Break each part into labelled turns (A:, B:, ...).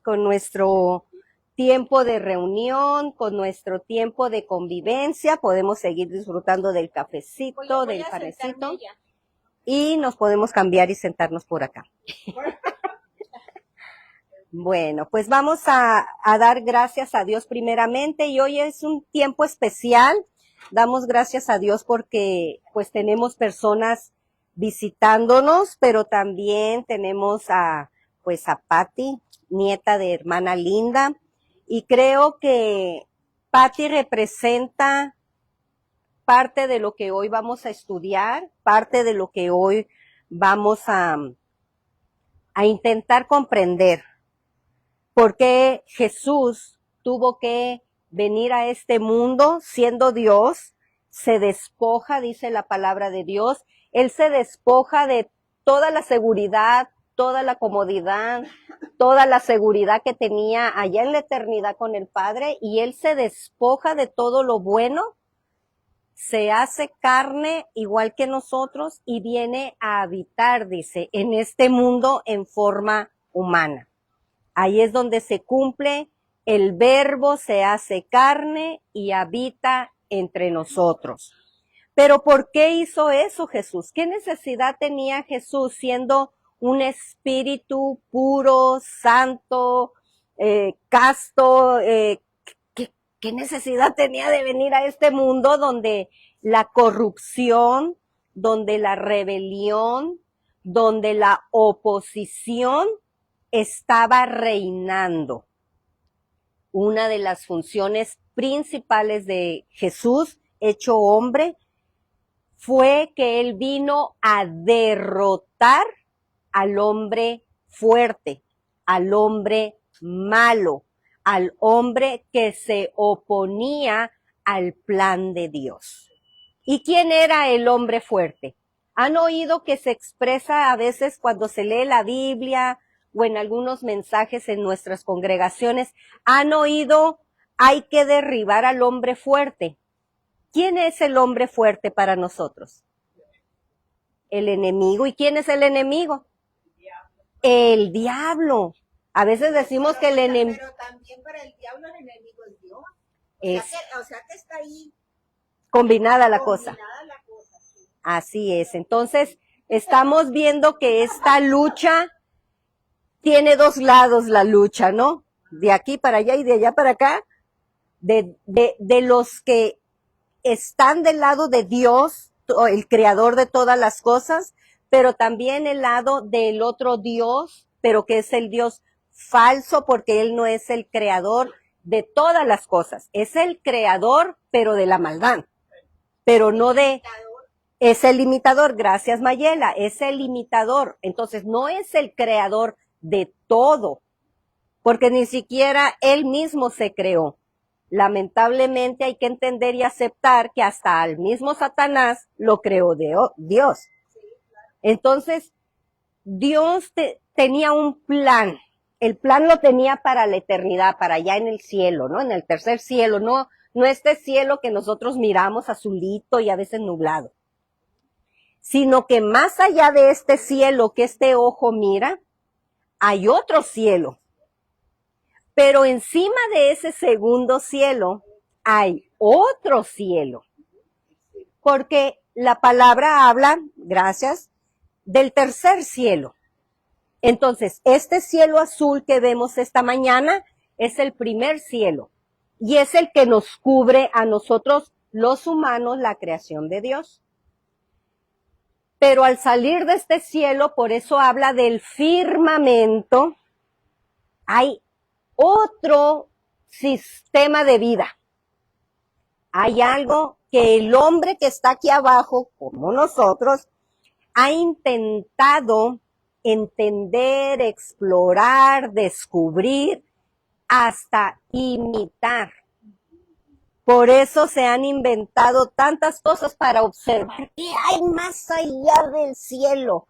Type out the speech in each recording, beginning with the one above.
A: con nuestro tiempo de reunión, con nuestro tiempo de convivencia. Podemos seguir disfrutando del cafecito, del panecito. Y nos podemos cambiar y sentarnos por acá. Bueno, pues vamos a dar gracias a Dios primeramente, y hoy es un tiempo especial. Damos gracias a Dios porque pues tenemos personas visitándonos, pero también tenemos a Patti, nieta de hermana Linda, y creo que Patti representa parte de lo que hoy vamos a estudiar, parte de lo que hoy vamos a intentar comprender. ¿Por qué Jesús tuvo que venir a este mundo siendo Dios? Se despoja, dice la palabra de Dios. Él se despoja de toda la seguridad, toda la comodidad, toda la seguridad que tenía allá en la eternidad con el Padre, y Él se despoja de todo lo bueno, se hace carne igual que nosotros y viene a habitar, dice, en este mundo en forma humana. Ahí es donde se cumple el verbo, se hace carne y habita entre nosotros. Pero ¿por qué hizo eso Jesús? ¿Qué necesidad tenía Jesús siendo un espíritu puro, santo, casto? ¿Qué necesidad tenía de venir a este mundo donde la corrupción, donde la rebelión, donde la oposición estaba reinando? Una de las funciones principales de Jesús, hecho hombre, fue que Él vino a derrotar al hombre fuerte, al hombre malo, al hombre que se oponía al plan de Dios. ¿Y quién era el hombre fuerte? ¿Han oído que se expresa a veces cuando se lee la Biblia o en algunos mensajes en nuestras congregaciones? ¿Han oído, hay que derribar al hombre fuerte? ¿Quién es el hombre fuerte para nosotros? El enemigo. ¿Y quién es el enemigo? El diablo. A veces decimos que el enemigo...
B: Pero también para el diablo el enemigo es Dios. O sea que está ahí
A: combinada la cosa.
B: Sí.
A: Así es. Entonces, estamos viendo que esta lucha tiene dos lados, la lucha, ¿no? De aquí para allá y de allá para acá. De los que están del lado de Dios, el creador de todas las cosas, pero también el lado del otro Dios, pero que es el Dios falso, porque Él no es el creador de todas las cosas. Es el creador, pero de la maldad. Pero no de... Es el imitador, gracias Mayela, es el imitador. Entonces no es el creador de todo, porque ni siquiera Él mismo se creó. Lamentablemente hay que entender y aceptar que hasta al mismo Satanás lo creó Dios. Entonces, Dios tenía un plan. El plan lo tenía para la eternidad, para allá en el cielo, ¿no? En el tercer cielo, no este cielo que nosotros miramos azulito y a veces nublado. Sino que más allá de este cielo que este ojo mira, hay otro cielo. Pero encima de ese segundo cielo hay otro cielo. Porque la palabra habla, gracias, del tercer cielo. Entonces, este cielo azul que vemos esta mañana es el primer cielo. Y es el que nos cubre a nosotros, los humanos, la creación de Dios. Pero al salir de este cielo, por eso habla del firmamento, hay otro sistema de vida. Hay algo que el hombre que está aquí abajo, como nosotros, ha intentado entender, explorar, descubrir, hasta imitar. Por eso se han inventado tantas cosas para observar qué hay más allá del cielo.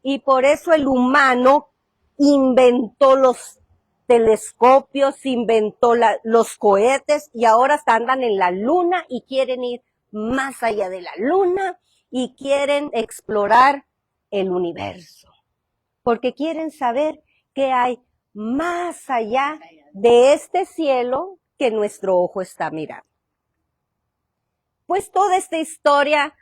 A: Y por eso el humano inventó los telescopios, inventó los cohetes, y ahora hasta andan en la luna y quieren ir más allá de la luna y quieren explorar el universo. Porque quieren saber qué hay más allá de este cielo que nuestro ojo está mirando. Pues toda esta historia,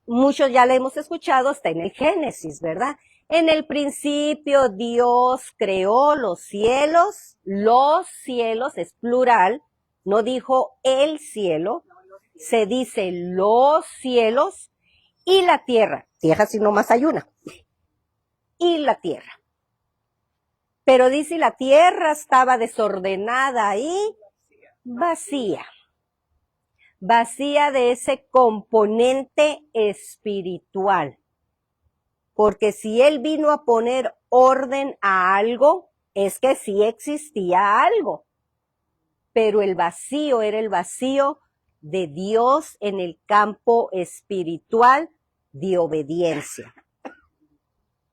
A: muchos ya la hemos escuchado, está en el Génesis, ¿verdad? En el principio Dios creó los cielos es plural, no dijo el cielo, se dice los cielos y la tierra si nomás hay una, y la tierra. Pero dice, la tierra estaba desordenada y vacía de ese componente espiritual. Porque si Él vino a poner orden a algo, es que sí existía algo. Pero el vacío era el vacío de Dios en el campo espiritual de obediencia.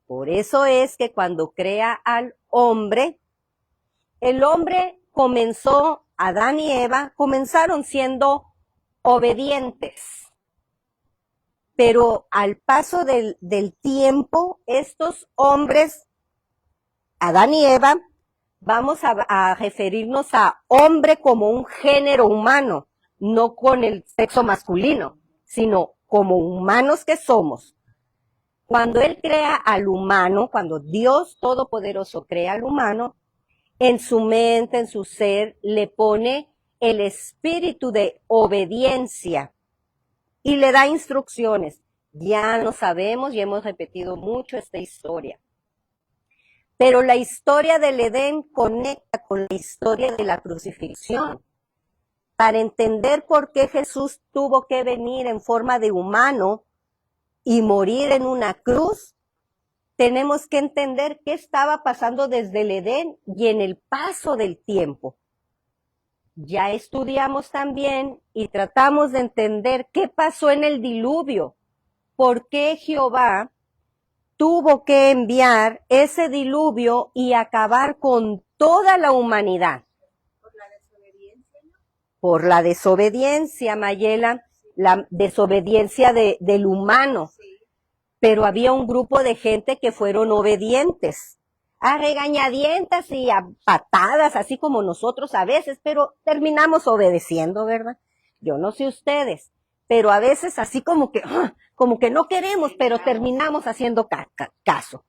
A: Por eso es que cuando crea al hombre, el hombre comenzó, Adán y Eva comenzaron siendo obedientes. Pero al paso del tiempo, estos hombres, Adán y Eva, vamos a referirnos a hombre como un género humano, no con el sexo masculino, sino como humanos que somos. Cuando Él crea al humano, cuando Dios Todopoderoso crea al humano, en su mente, en su ser, le pone el espíritu de obediencia y le da instrucciones. Ya lo sabemos y hemos repetido mucho esta historia. Pero la historia del Edén conecta con la historia de la crucifixión. Para entender por qué Jesús tuvo que venir en forma de humano y morir en una cruz, tenemos que entender qué estaba pasando desde el Edén y en el paso del tiempo. Ya estudiamos también y tratamos de entender qué pasó en el diluvio, por qué Jehová tuvo que enviar ese diluvio y acabar con toda la humanidad.
B: Por la desobediencia, ¿no?
A: Por la desobediencia, Mayela, la desobediencia del humano.
B: Sí.
A: Pero había un grupo de gente que fueron obedientes, a regañadientas y a patadas, así como nosotros a veces, pero terminamos obedeciendo, ¿verdad? Yo no sé ustedes, pero a veces así como que no queremos, pero terminamos haciendo caso.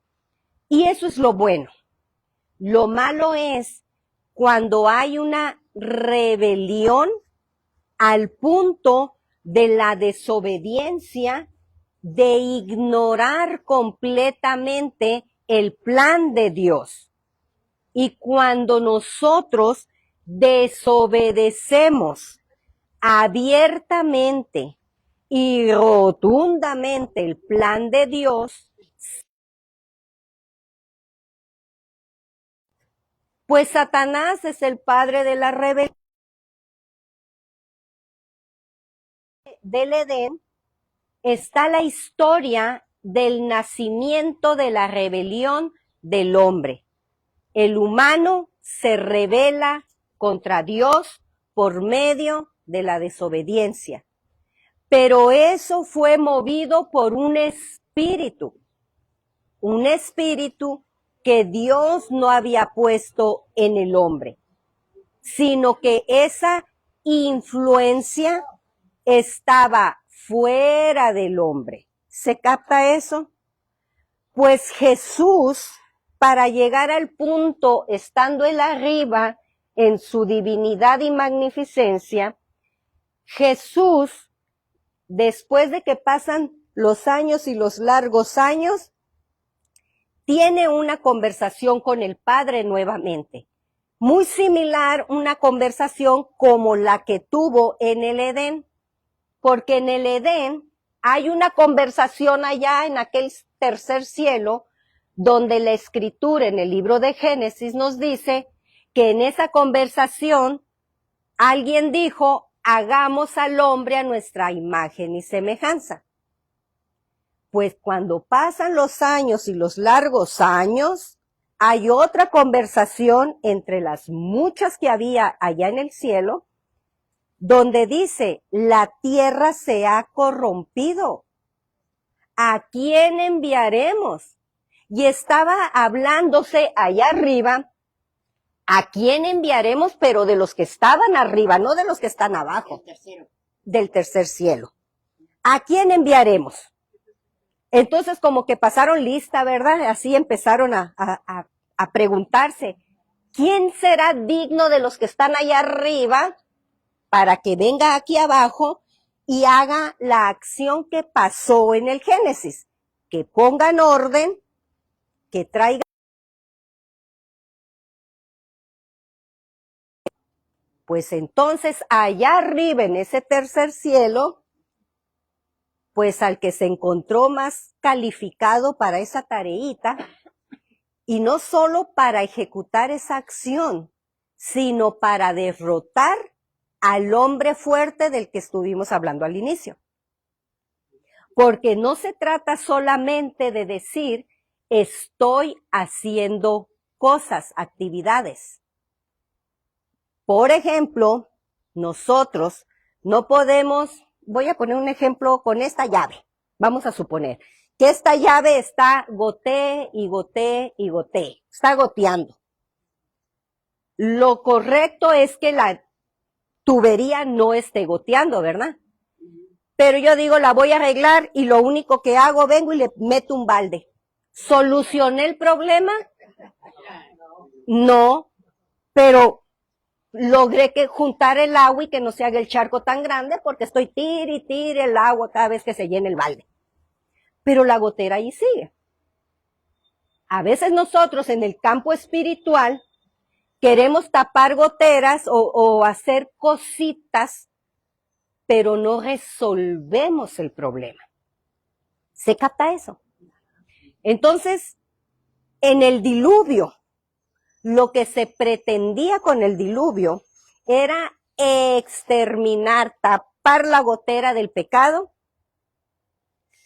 A: Y eso es lo bueno. Lo malo es cuando hay una rebelión al punto de la desobediencia, de ignorar completamente el plan de Dios. Y cuando nosotros desobedecemos abiertamente y rotundamente el plan de Dios, pues Satanás es el padre de la rebelión del Edén. Está la historia del nacimiento de la rebelión del hombre. El humano se rebela contra Dios por medio de la desobediencia. Pero eso fue movido por un espíritu que Dios no había puesto en el hombre, sino que esa influencia estaba fuera del hombre. ¿Se capta eso? Pues Jesús, para llegar al punto, estando él arriba en su divinidad y magnificencia, Jesús, después de que pasan los años y los largos años, tiene una conversación con el Padre nuevamente. Muy similar, una conversación como la que tuvo en el Edén. Porque en el Edén hay una conversación allá en aquel tercer cielo, donde la escritura en el libro de Génesis nos dice que en esa conversación alguien dijo, hagamos al hombre a nuestra imagen y semejanza. Pues cuando pasan los años y los largos años, hay otra conversación entre las muchas que había allá en el cielo, donde dice, la tierra se ha corrompido. ¿A quién enviaremos? Y estaba hablándose allá arriba ¿A quién enviaremos? Pero de los que estaban arriba, no de los que están abajo.
B: El tercero.
A: Del tercer cielo. ¿A quién enviaremos? Entonces como que pasaron lista, ¿verdad? Así empezaron a preguntarse, ¿quién será digno de los que están allá arriba para que venga aquí abajo y haga la acción que pasó en el Génesis? Que pongan orden, que traigan. Pues entonces allá arriba en ese tercer cielo, pues al que se encontró más calificado para esa tareita, y no solo para ejecutar esa acción, sino para derrotar al hombre fuerte del que estuvimos hablando al inicio. Porque no se trata solamente de decir, estoy haciendo cosas, actividades. Por ejemplo, nosotros no podemos, voy a poner un ejemplo con esta llave, vamos a suponer que esta llave está gotee y gotee y gotee, está goteando. Lo correcto es que la tubería no esté goteando, ¿verdad? Pero yo digo, la voy a arreglar y lo único que hago, vengo y le meto un balde. ¿Solucioné el problema? No, pero logré que juntar el agua y que no se haga el charco tan grande porque estoy tire y tire el agua cada vez que se llene el balde. Pero la gotera ahí sigue. A veces nosotros en el campo espiritual queremos tapar goteras o hacer cositas, pero no resolvemos el problema. ¿Se capta eso? Entonces, en el diluvio, lo que se pretendía con el diluvio era exterminar, tapar la gotera del pecado,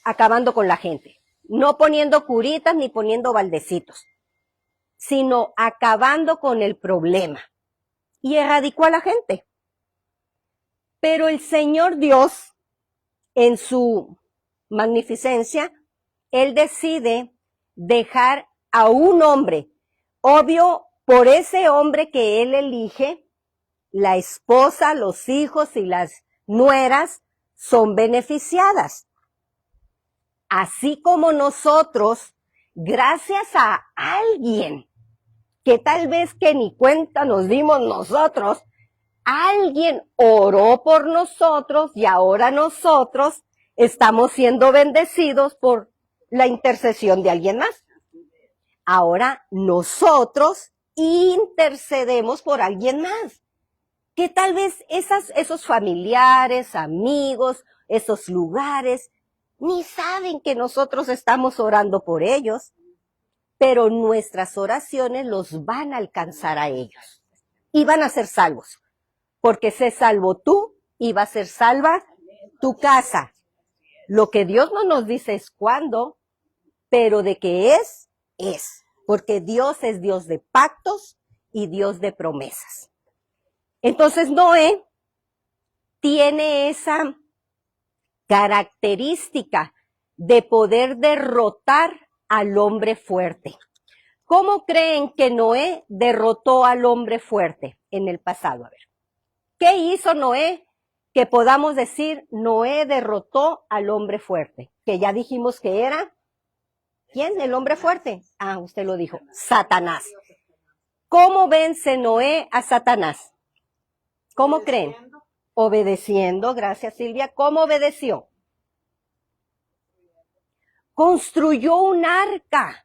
A: acabando con la gente. No poniendo curitas ni poniendo baldecitos, sino acabando con el problema. Y erradicó a la gente. Pero el Señor Dios, en su magnificencia, Él decide dejar a un hombre. Obvio, por ese hombre que Él elige, la esposa, los hijos y las nueras son beneficiadas. Así como nosotros, gracias a alguien que tal vez que ni cuenta nos dimos nosotros, alguien oró por nosotros y ahora nosotros estamos siendo bendecidos por la intercesión de alguien más. Ahora nosotros intercedemos por alguien más. Que tal vez esos familiares, amigos, esos lugares, ni saben que nosotros estamos orando por ellos, pero nuestras oraciones los van a alcanzar a ellos y van a ser salvos. Porque se salvó tú y va a ser salva tu casa. Lo que Dios no nos dice es cuándo, pero de que es. Porque Dios es Dios de pactos y Dios de promesas. Entonces Noé tiene esa característica de poder derrotar al hombre fuerte. ¿Cómo creen que Noé derrotó al hombre fuerte en el pasado? A ver. ¿Qué hizo Noé? Que podamos decir, Noé derrotó al hombre fuerte. Que ya dijimos que era, ¿quién? ¿El hombre fuerte? Ah, usted lo dijo, Satanás. ¿Cómo vence Noé a Satanás? ¿Cómo creen? Obedeciendo, gracias Silvia. ¿Cómo obedeció? Construyó un arca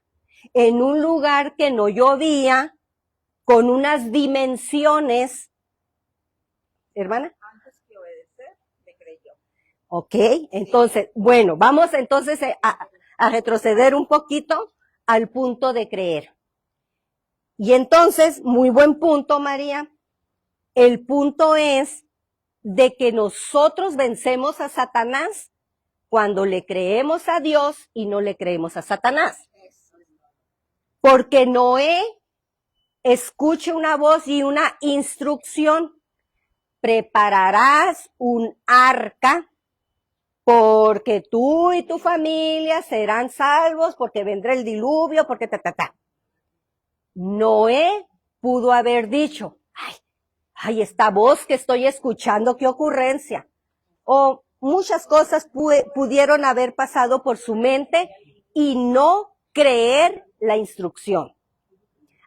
A: en un lugar que no llovía, con unas dimensiones. ¿Hermana?
B: Antes que obedecer, le creyó.
A: Ok, entonces, bueno, vamos entonces a retroceder un poquito al punto de creer. Y entonces, muy buen punto, María. El punto es de que nosotros vencemos a Satanás cuando le creemos a Dios y no le creemos a Satanás. Porque Noé escucha una voz y una instrucción. Prepararás un arca porque tú y tu familia serán salvos, porque vendrá el diluvio, porque Noé pudo haber dicho, ay, esta voz que estoy escuchando, qué ocurrencia. O muchas cosas pudieron haber pasado por su mente y no creer la instrucción.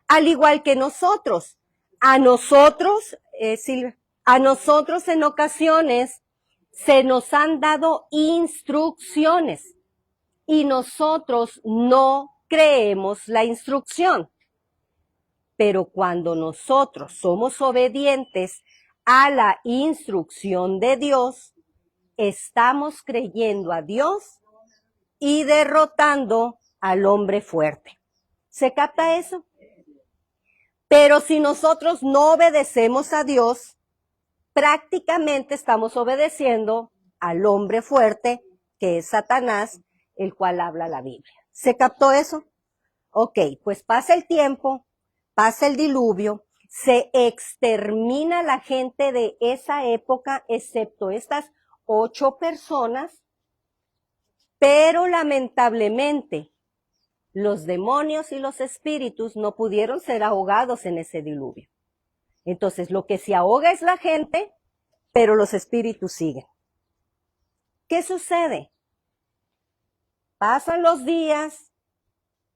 A: Al igual que nosotros. A nosotros, Silvia, a nosotros en ocasiones se nos han dado instrucciones y nosotros no creemos la instrucción. Pero cuando nosotros somos obedientes a la instrucción de Dios, estamos creyendo a Dios y derrotando al hombre fuerte. ¿Se capta eso? Pero si nosotros no obedecemos a Dios, prácticamente estamos obedeciendo al hombre fuerte, que es Satanás, el cual habla la Biblia. ¿Se captó eso? Ok, pues pasa el tiempo, pasa el diluvio, se extermina la gente de esa época, excepto estas 8 personas, pero lamentablemente los demonios y los espíritus no pudieron ser ahogados en ese diluvio. Entonces, lo que se ahoga es la gente, pero los espíritus siguen. ¿Qué sucede? Pasan los días,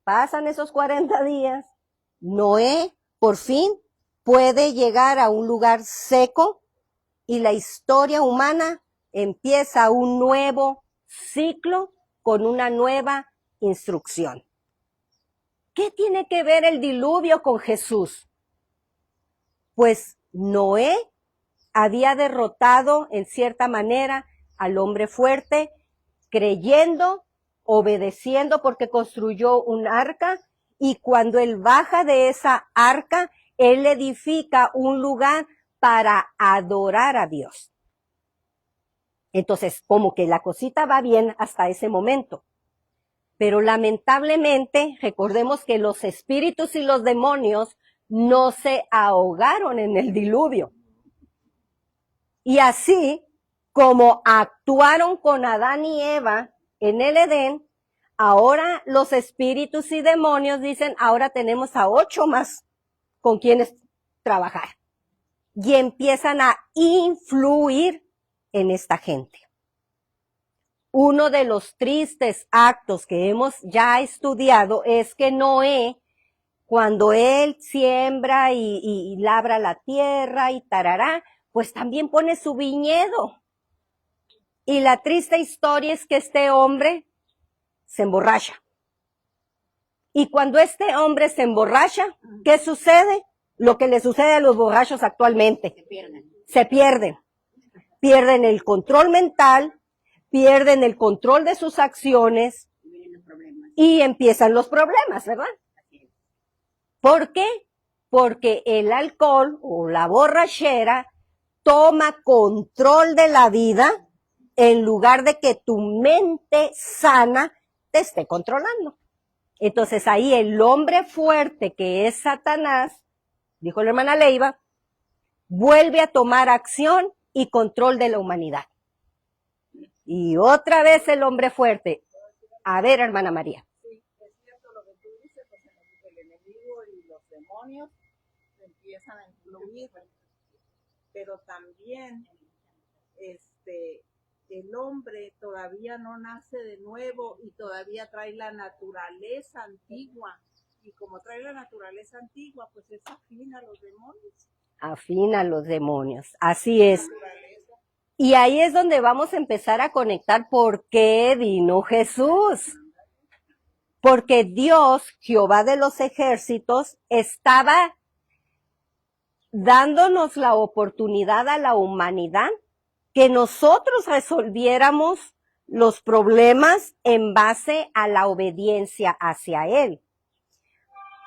A: pasan esos 40 días, Noé, por fin, puede llegar a un lugar seco y la historia humana empieza un nuevo ciclo con una nueva instrucción. ¿Qué tiene que ver el diluvio con Jesús? Pues Noé había derrotado en cierta manera al hombre fuerte, creyendo, obedeciendo porque construyó un arca, y cuando él baja de esa arca, él edifica un lugar para adorar a Dios. Entonces, como que la cosita va bien hasta ese momento. Pero lamentablemente, recordemos que los espíritus y los demonios no se ahogaron en el diluvio. Y así como actuaron con Adán y Eva en el Edén, ahora los espíritus y demonios dicen, ahora tenemos a 8 más con quienes trabajar. Y empiezan a influir en esta gente. Uno de los tristes actos que hemos ya estudiado es que Noé, cuando él siembra y labra la tierra y tarará, pues también pone su viñedo. Y la triste historia es que este hombre se emborracha. Y cuando este hombre se emborracha, ¿qué sucede? Lo que le sucede a los borrachos actualmente. Se pierden. Pierden el control mental, pierden el control de sus acciones y empiezan los problemas, ¿verdad? ¿Por qué? Porque el alcohol o la borrachera toma control de la vida en lugar de que tu mente sana te esté controlando. Entonces ahí el hombre fuerte que es Satanás, dijo la hermana Leiva, vuelve a tomar acción y control de la humanidad. Y otra vez el hombre fuerte. A ver, hermana María.
C: Sí, es cierto lo que tú dices, pues el enemigo y los demonios empiezan a influir, pero también el hombre todavía no nace de nuevo y todavía trae la naturaleza antigua. Y como trae la naturaleza antigua, pues es afín a los demonios.
A: Afín a los demonios, así es. Y ahí es donde vamos a empezar a conectar por qué vino Jesús. Porque Dios, Jehová de los ejércitos, estaba dándonos la oportunidad a la humanidad que nosotros resolviéramos los problemas en base a la obediencia hacia Él.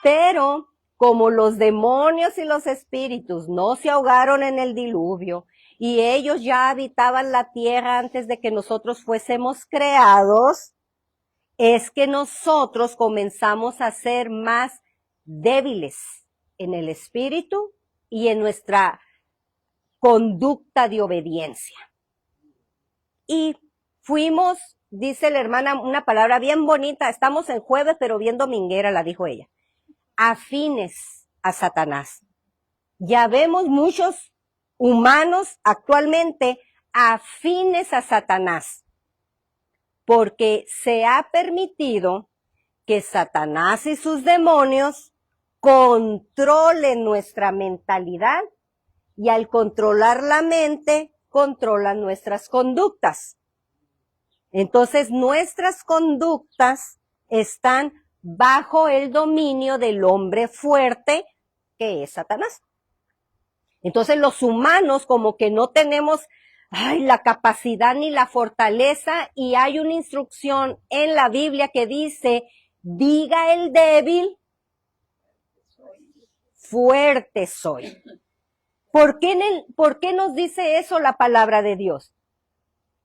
A: Pero como los demonios y los espíritus no se ahogaron en el diluvio y ellos ya habitaban la tierra antes de que nosotros fuésemos creados, es que nosotros comenzamos a ser más débiles en el espíritu y en nuestra conducta de obediencia. Y fuimos, dice la hermana, una palabra bien bonita, estamos en jueves, pero bien dominguera, la dijo ella, afines a Satanás. Ya vemos muchos humanos actualmente afines a Satanás, porque se ha permitido que Satanás y sus demonios controlen nuestra mentalidad y al controlar la mente, controlan nuestras conductas. Entonces, nuestras conductas están bajo el dominio del hombre fuerte, que es Satanás. Entonces, los humanos como que no tenemos la capacidad ni la fortaleza, y hay una instrucción en la Biblia que dice, diga el débil, fuerte soy. ¿Por qué nos dice eso la palabra de Dios?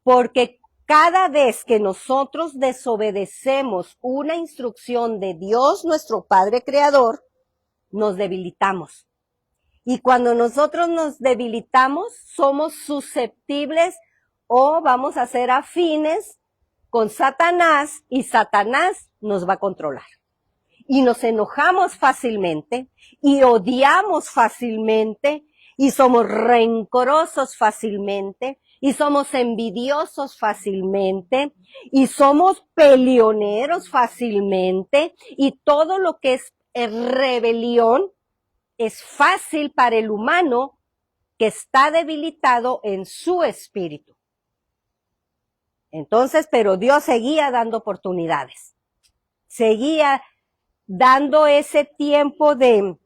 A: Porque cada vez que nosotros desobedecemos una instrucción de Dios, nuestro Padre Creador, nos debilitamos. Y cuando nosotros nos debilitamos, somos susceptibles o vamos a ser afines con Satanás, y Satanás nos va a controlar. Y nos enojamos fácilmente, y odiamos fácilmente, y somos rencorosos fácilmente, y somos envidiosos fácilmente, y somos peleoneros fácilmente, y todo lo que es rebelión es fácil para el humano que está debilitado en su espíritu. Entonces, pero Dios seguía dando oportunidades, seguía dando ese tiempo de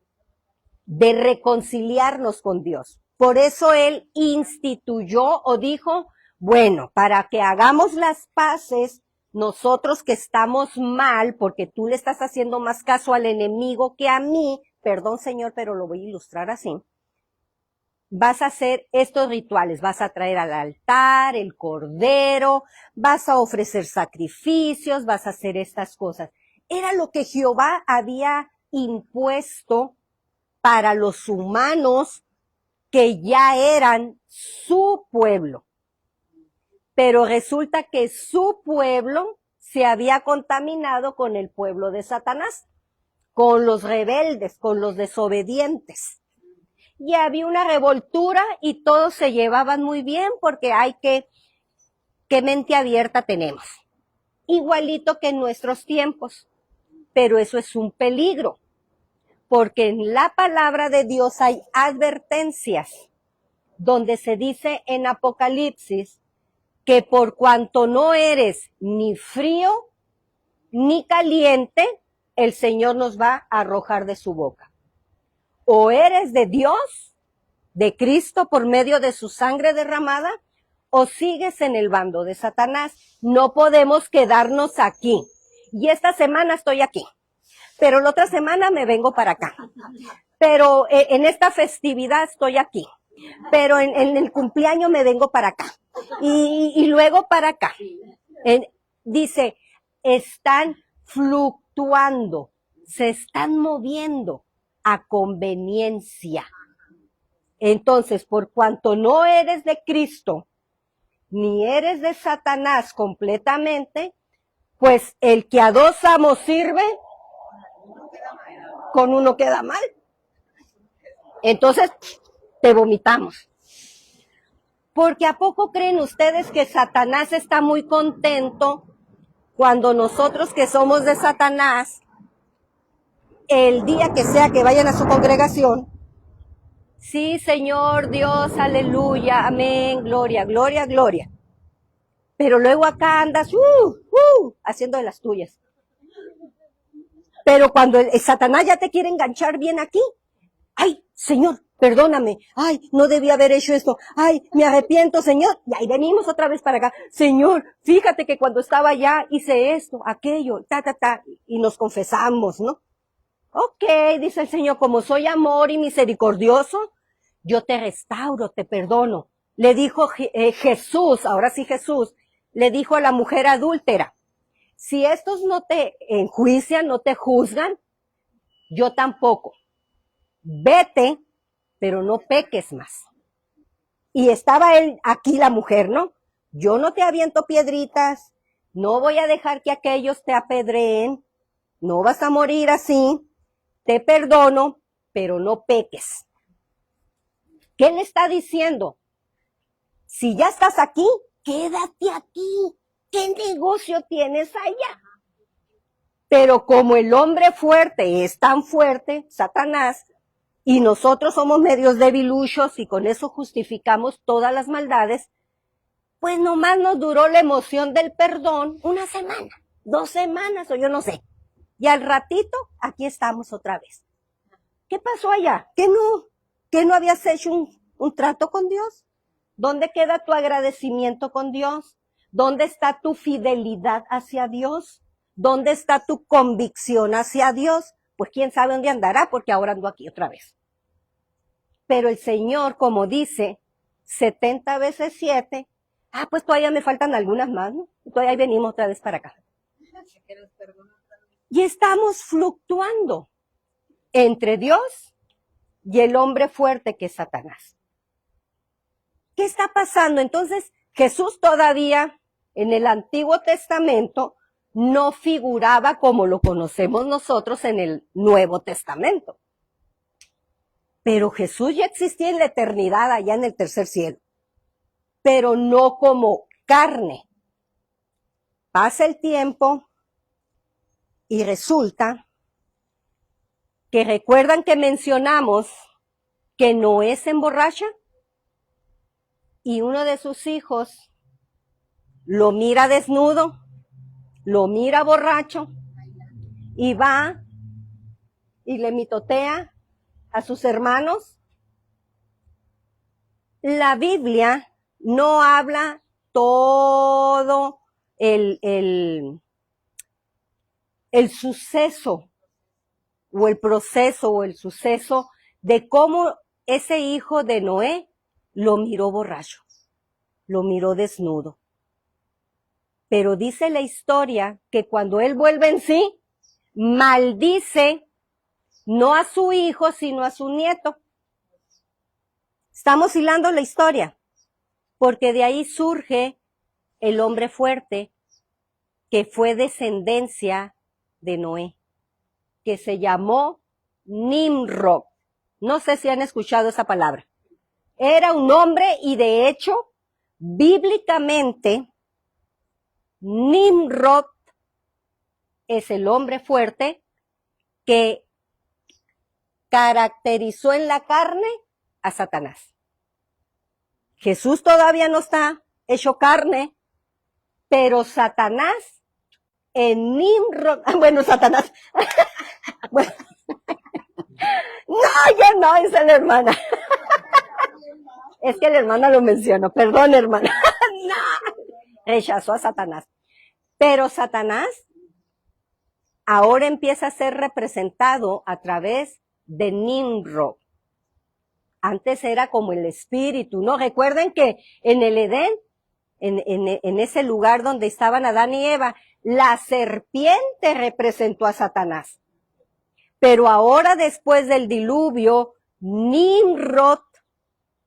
A: reconciliarnos con Dios. Por eso Él instituyó o dijo, bueno, para que hagamos las paces, nosotros que estamos mal, porque tú le estás haciendo más caso al enemigo que a mí, perdón Señor, pero lo voy a ilustrar así, vas a hacer estos rituales, vas a traer al altar el cordero, vas a ofrecer sacrificios, vas a hacer estas cosas. Era lo que Jehová había impuesto para los humanos que ya eran su pueblo. Pero resulta que su pueblo se había contaminado con el pueblo de Satanás, con los rebeldes, con los desobedientes. Y había una revoltura y todos se llevaban muy bien porque qué mente abierta tenemos. Igualito que en nuestros tiempos. Pero eso es un peligro, porque en la palabra de Dios hay advertencias, donde se dice en Apocalipsis que por cuanto no eres ni frío ni caliente, el Señor nos va a arrojar de su boca. O eres de Dios, de Cristo por medio de su sangre derramada, o sigues en el bando de Satanás. No podemos quedarnos aquí. Y esta semana estoy aquí, pero la otra semana me vengo para acá. Pero en esta festividad estoy aquí, pero en el cumpleaños me vengo para acá. Y luego para acá. Dice, están fluctuando, se están moviendo a conveniencia. Entonces, por cuanto no eres de Cristo, ni eres de Satanás completamente, pues el que a dos amos sirve, con uno queda mal. Entonces, te vomitamos. Porque ¿a poco creen ustedes que Satanás está muy contento cuando nosotros que somos de Satanás, el día que sea que vayan a su congregación, sí, Señor Dios, aleluya, amén, gloria, gloria, gloria. Pero luego acá andas, haciendo de las tuyas. Pero cuando el Satanás ya te quiere enganchar bien aquí, ay, Señor, perdóname, ay, no debía haber hecho esto, ay, me arrepiento, Señor, y ahí venimos otra vez para acá, Señor, fíjate que cuando estaba allá hice esto, aquello, y nos confesamos, ¿no? Ok, dice el Señor, como soy amor y misericordioso, yo te restauro, te perdono. Le dijo Jesús, ahora sí Jesús, le dijo a la mujer adúltera, si estos no te enjuician, no te juzgan, yo tampoco. Vete, pero no peques más. Y estaba él, aquí la mujer, ¿no? Yo no te aviento piedritas, no voy a dejar que aquellos te apedreen, no vas a morir así, te perdono, pero no peques. ¿Qué le está diciendo? Si ya estás aquí, quédate aquí. ¿Qué negocio tienes allá? Pero como el hombre fuerte es tan fuerte, Satanás, y nosotros somos medios debiluchos y con eso justificamos todas las maldades, pues nomás nos duró la emoción del perdón una semana, 2 semanas o yo no sé. Y al ratito, aquí estamos otra vez. ¿Qué pasó allá? ¿Que no habías hecho un trato con Dios? ¿Dónde queda tu agradecimiento con Dios? ¿Dónde está tu fidelidad hacia Dios? ¿Dónde está tu convicción hacia Dios? Pues quién sabe dónde andará, porque ahora ando aquí otra vez. Pero el Señor, como dice, 70 veces 7, pues todavía me faltan algunas más, ¿no? Todavía venimos otra vez para acá. Y estamos fluctuando entre Dios y el hombre fuerte que es Satanás. ¿Qué está pasando? Entonces, Jesús todavía en el Antiguo Testamento no figuraba como lo conocemos nosotros en el Nuevo Testamento. Pero Jesús ya existía en la eternidad, allá en el tercer cielo, pero no como carne. Pasa el tiempo y resulta que recuerdan que mencionamos que Noé se emborracha y uno de sus hijos lo mira desnudo, lo mira borracho y va y le mitotea a sus hermanos. La Biblia no habla todo el suceso o el proceso o el suceso de cómo ese hijo de Noé lo miró borracho, lo miró desnudo. Pero dice la historia que cuando él vuelve en sí, maldice no a su hijo, sino a su nieto. Estamos hilando la historia, porque de ahí surge el hombre fuerte que fue descendencia de Noé, que se llamó Nimrod. No sé si han escuchado esa palabra. Era un hombre y de hecho, bíblicamente, Nimrod es el hombre fuerte que caracterizó en la carne a Satanás. Jesús todavía no está hecho carne, pero Satanás en Nimrod, Satanás, bueno, no, ya no, es la hermana. Es que la hermana lo mencionó, perdón hermana, no, rechazó a Satanás. Pero Satanás ahora empieza a ser representado a través de Nimrod. Antes era como el espíritu, ¿no? Recuerden que en el Edén, en ese lugar donde estaban Adán y Eva, la serpiente representó a Satanás. Pero ahora, después del diluvio, Nimrod,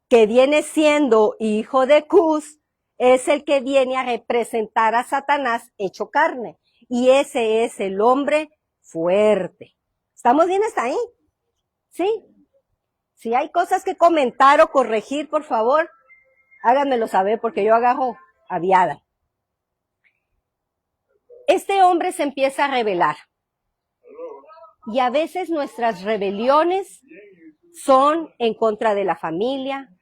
A: que viene siendo hijo de Cus, es el que viene a representar a Satanás hecho carne. Y ese es el hombre fuerte. ¿Estamos bien hasta ahí? ¿Sí? Si hay cosas que comentar o corregir, por favor, háganmelo saber porque yo agarro aviada. Este hombre se empieza a rebelar. Y a veces nuestras rebeliones son en contra de la familia,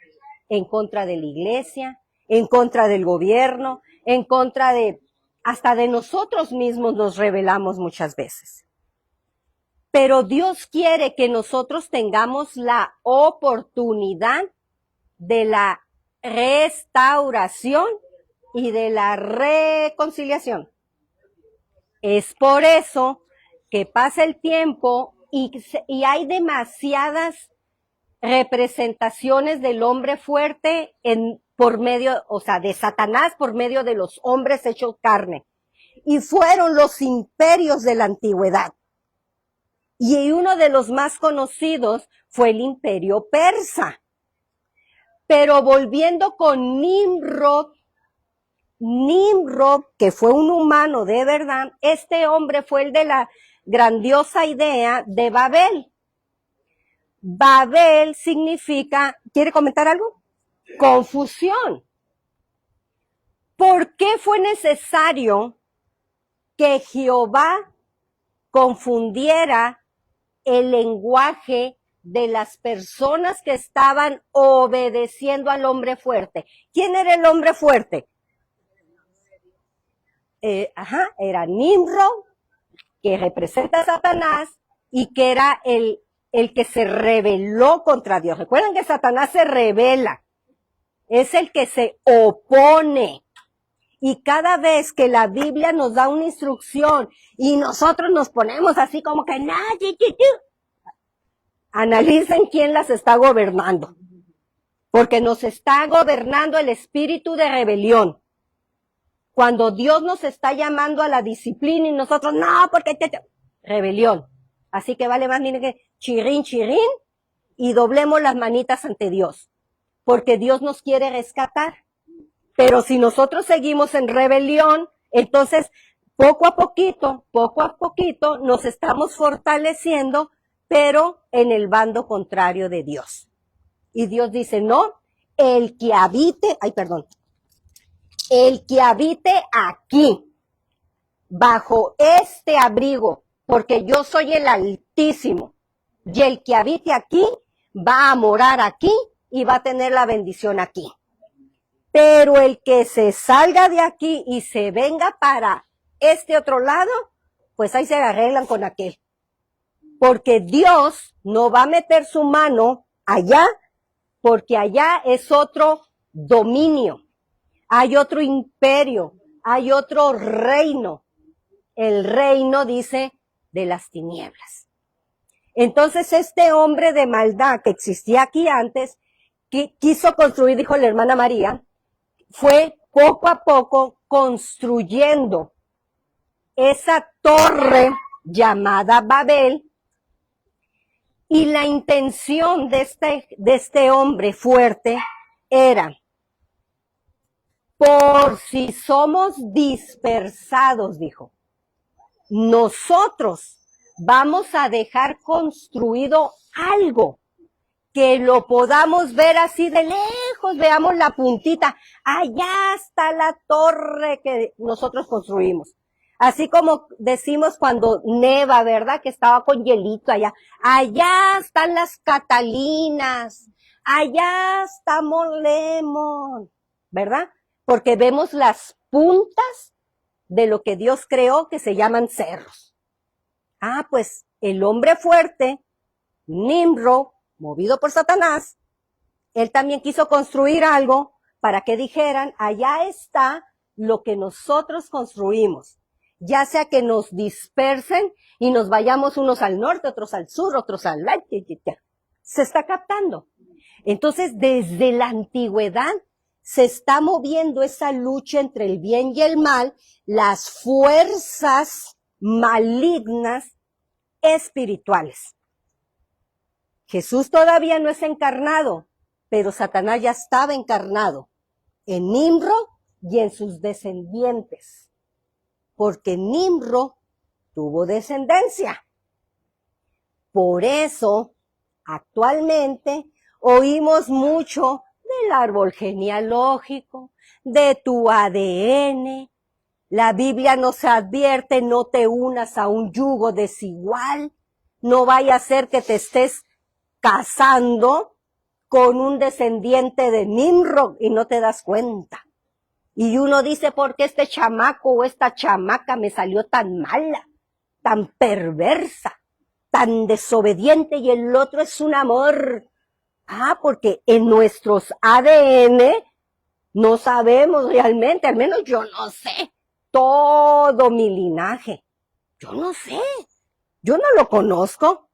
A: en contra de la iglesia, en contra del gobierno, en contra de, hasta de nosotros mismos nos rebelamos muchas veces. Pero Dios quiere que nosotros tengamos la oportunidad de la restauración y de la reconciliación. Es por eso que pasa el tiempo y hay demasiadas representaciones del hombre fuerte por medio, o sea, de Satanás por medio de los hombres hechos carne. Y fueron los imperios de la antigüedad. Y uno de los más conocidos fue el imperio persa. Pero volviendo con Nimrod, que fue un humano de verdad, este hombre fue el de la grandiosa idea de Babel. Babel significa, ¿quiere comentar algo? Confusión. ¿Por qué fue necesario que Jehová confundiera el lenguaje de las personas que estaban obedeciendo al hombre fuerte? ¿Quién era el hombre fuerte? Era Nimrod, que representa a Satanás y que era el que se rebeló contra Dios. Recuerden que Satanás se rebela, es el que se opone. Y cada vez que la Biblia nos da una instrucción y nosotros nos ponemos así como que analicen quién las está gobernando, porque nos está gobernando el espíritu de rebelión. Cuando Dios nos está llamando a la disciplina y nosotros, no, porque rebelión. Así que vale más, miren que chirín, y doblemos las manitas ante Dios, porque Dios nos quiere rescatar. Pero si nosotros seguimos en rebelión, entonces poco a poquito nos estamos fortaleciendo, pero en el bando contrario de Dios. Y Dios dice, no, el que habite aquí, bajo este abrigo, porque yo soy el Altísimo, y el que habite aquí va a morar aquí y va a tener la bendición aquí. Pero el que se salga de aquí y se venga para este otro lado, pues ahí se arreglan con aquel. Porque Dios no va a meter su mano allá, porque allá es otro dominio. Hay otro imperio, hay otro reino. El reino, dice, de las tinieblas. Entonces este hombre de maldad que existía aquí antes, que quiso construir, dijo la hermana María, fue poco a poco construyendo esa torre llamada Babel, y la intención de este hombre fuerte era, por si somos dispersados, dijo, nosotros vamos a dejar construido algo que lo podamos ver así de lejos, veamos la puntita, allá está la torre que nosotros construimos. Así como decimos cuando neva, ¿verdad? Que estaba con hielito allá. Allá están las Catalinas, allá está Molemon, ¿verdad? Porque vemos las puntas de lo que Dios creó que se llaman cerros. Pues el hombre fuerte, Nimrod, movido por Satanás, él también quiso construir algo para que dijeran, allá está lo que nosotros construimos, ya sea que nos dispersen y nos vayamos unos al norte, otros al sur, otros al este, se está captando. Entonces, desde la antigüedad se está moviendo esa lucha entre el bien y el mal, las fuerzas malignas espirituales. Jesús todavía no es encarnado, pero Satanás ya estaba encarnado en Nimrod y en sus descendientes, porque Nimrod tuvo descendencia. Por eso, actualmente, oímos mucho del árbol genealógico, de tu ADN. La Biblia nos advierte, no te unas a un yugo desigual, no vaya a ser que te estés casando con un descendiente de Nimrod y no te das cuenta. Y uno dice, ¿por qué este chamaco o esta chamaca me salió tan mala, tan perversa, tan desobediente, y el otro es un amor? Porque en nuestros ADN no sabemos realmente, al menos yo no sé, todo mi linaje. Yo no sé, yo no lo conozco.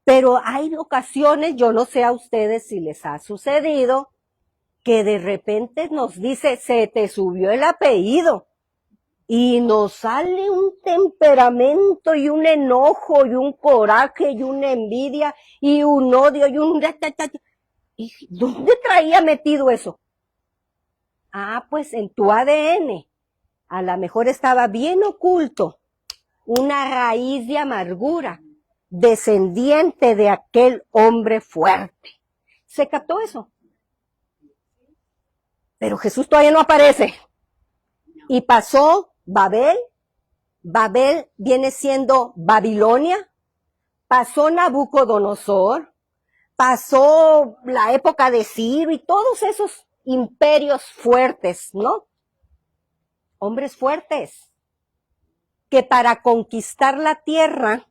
A: Pero hay ocasiones, yo no sé a ustedes si les ha sucedido, que de repente nos dice, se te subió el apellido, y nos sale un temperamento y un enojo y un coraje y una envidia y un odio y un... ¿Y dónde traía metido eso? Pues en tu ADN. A lo mejor estaba bien oculto una raíz de amargura, descendiente de aquel hombre fuerte. ¿Se captó eso? Pero Jesús todavía no aparece. Y pasó Babel. Babel viene siendo Babilonia. Pasó Nabucodonosor. Pasó la época de Ciro y todos esos imperios fuertes, ¿no? Hombres fuertes que para conquistar la tierra,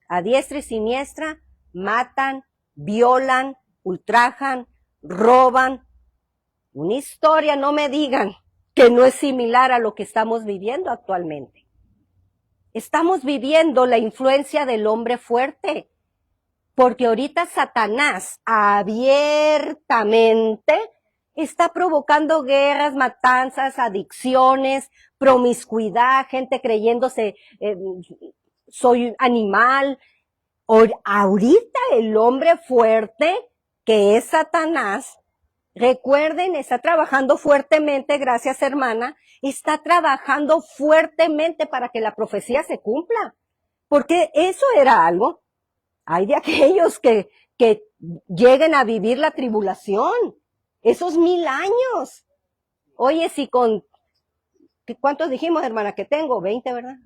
A: a diestra y siniestra, matan, violan, ultrajan, roban. Una historia, no me digan que no es similar a lo que estamos viviendo actualmente. Estamos viviendo la influencia del hombre fuerte. Porque ahorita Satanás abiertamente está provocando guerras, matanzas, adicciones, promiscuidad, gente creyéndose soy animal. Ahorita el hombre fuerte, que es Satanás, recuerden, está trabajando fuertemente, gracias hermana, está trabajando fuertemente para que la profecía se cumpla. Porque eso era algo. Hay de aquellos que lleguen a vivir la tribulación, esos 1000 años. Oye, si con, ¿cuántos dijimos, hermana, que tengo? 20, ¿verdad?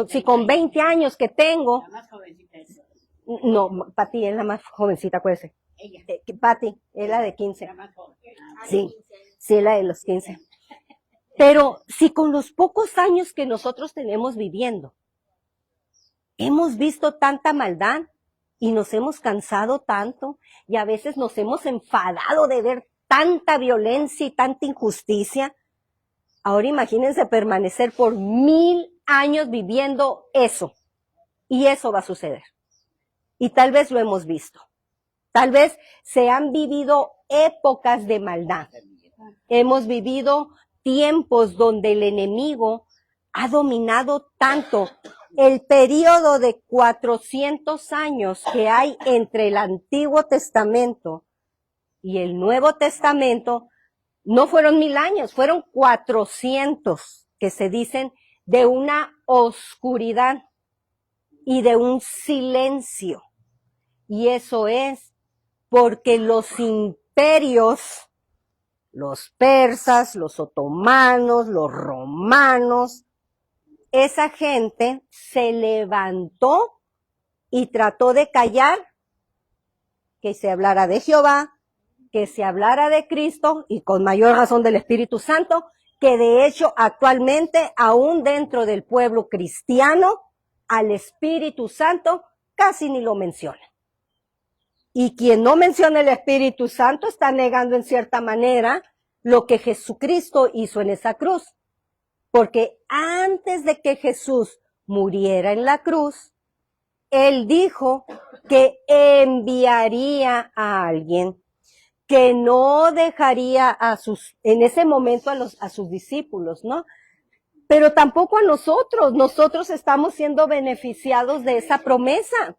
A: Si con 20 años que tengo.
B: La más jovencita es.
A: No, Pati es la más jovencita, acuérdese.
B: Ella.
A: Pati es la de 15.
B: La más joven.
A: Sí, sí, la de los 15. Pero si con los pocos años que nosotros tenemos viviendo, hemos visto tanta maldad, y nos hemos cansado tanto y a veces nos hemos enfadado de ver tanta violencia y tanta injusticia. Ahora imagínense permanecer por 1000 años viviendo eso. Y eso va a suceder. Y tal vez lo hemos visto. Tal vez se han vivido épocas de maldad. Hemos vivido tiempos donde el enemigo ha dominado tanto. El periodo de 400 años que hay entre el Antiguo Testamento y el Nuevo Testamento no fueron 1000 años, fueron 400 que se dicen de una oscuridad y de un silencio. Y eso es porque los imperios, los persas, los otomanos, los romanos, esa gente se levantó y trató de callar que se hablara de Jehová, que se hablara de Cristo y con mayor razón del Espíritu Santo, que de hecho actualmente aún dentro del pueblo cristiano al Espíritu Santo casi ni lo menciona. Y quien no menciona el Espíritu Santo está negando en cierta manera lo que Jesucristo hizo en esa cruz. Porque antes de que Jesús muriera en la cruz, Él dijo que enviaría a alguien que no dejaría en ese momento a sus discípulos, ¿no? Pero tampoco a nosotros. Nosotros estamos siendo beneficiados de esa promesa.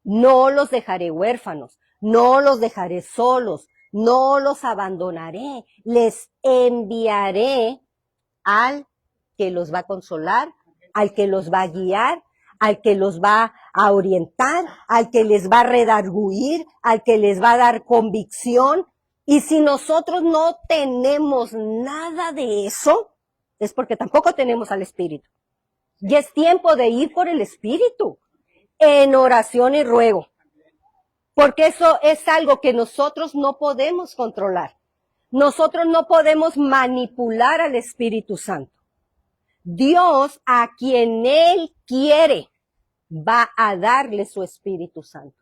A: No los dejaré huérfanos, no los dejaré solos, no los abandonaré, les enviaré al que los va a consolar, al que los va a guiar, al que los va a orientar, al que les va a redarguir, al que les va a dar convicción. Y si nosotros no tenemos nada de eso, es porque tampoco tenemos al Espíritu. Y es tiempo de ir por el Espíritu, en oración y ruego. Porque eso es algo que nosotros no podemos controlar. Nosotros no podemos manipular al Espíritu Santo. Dios, a quien Él quiere, va a darle su Espíritu Santo.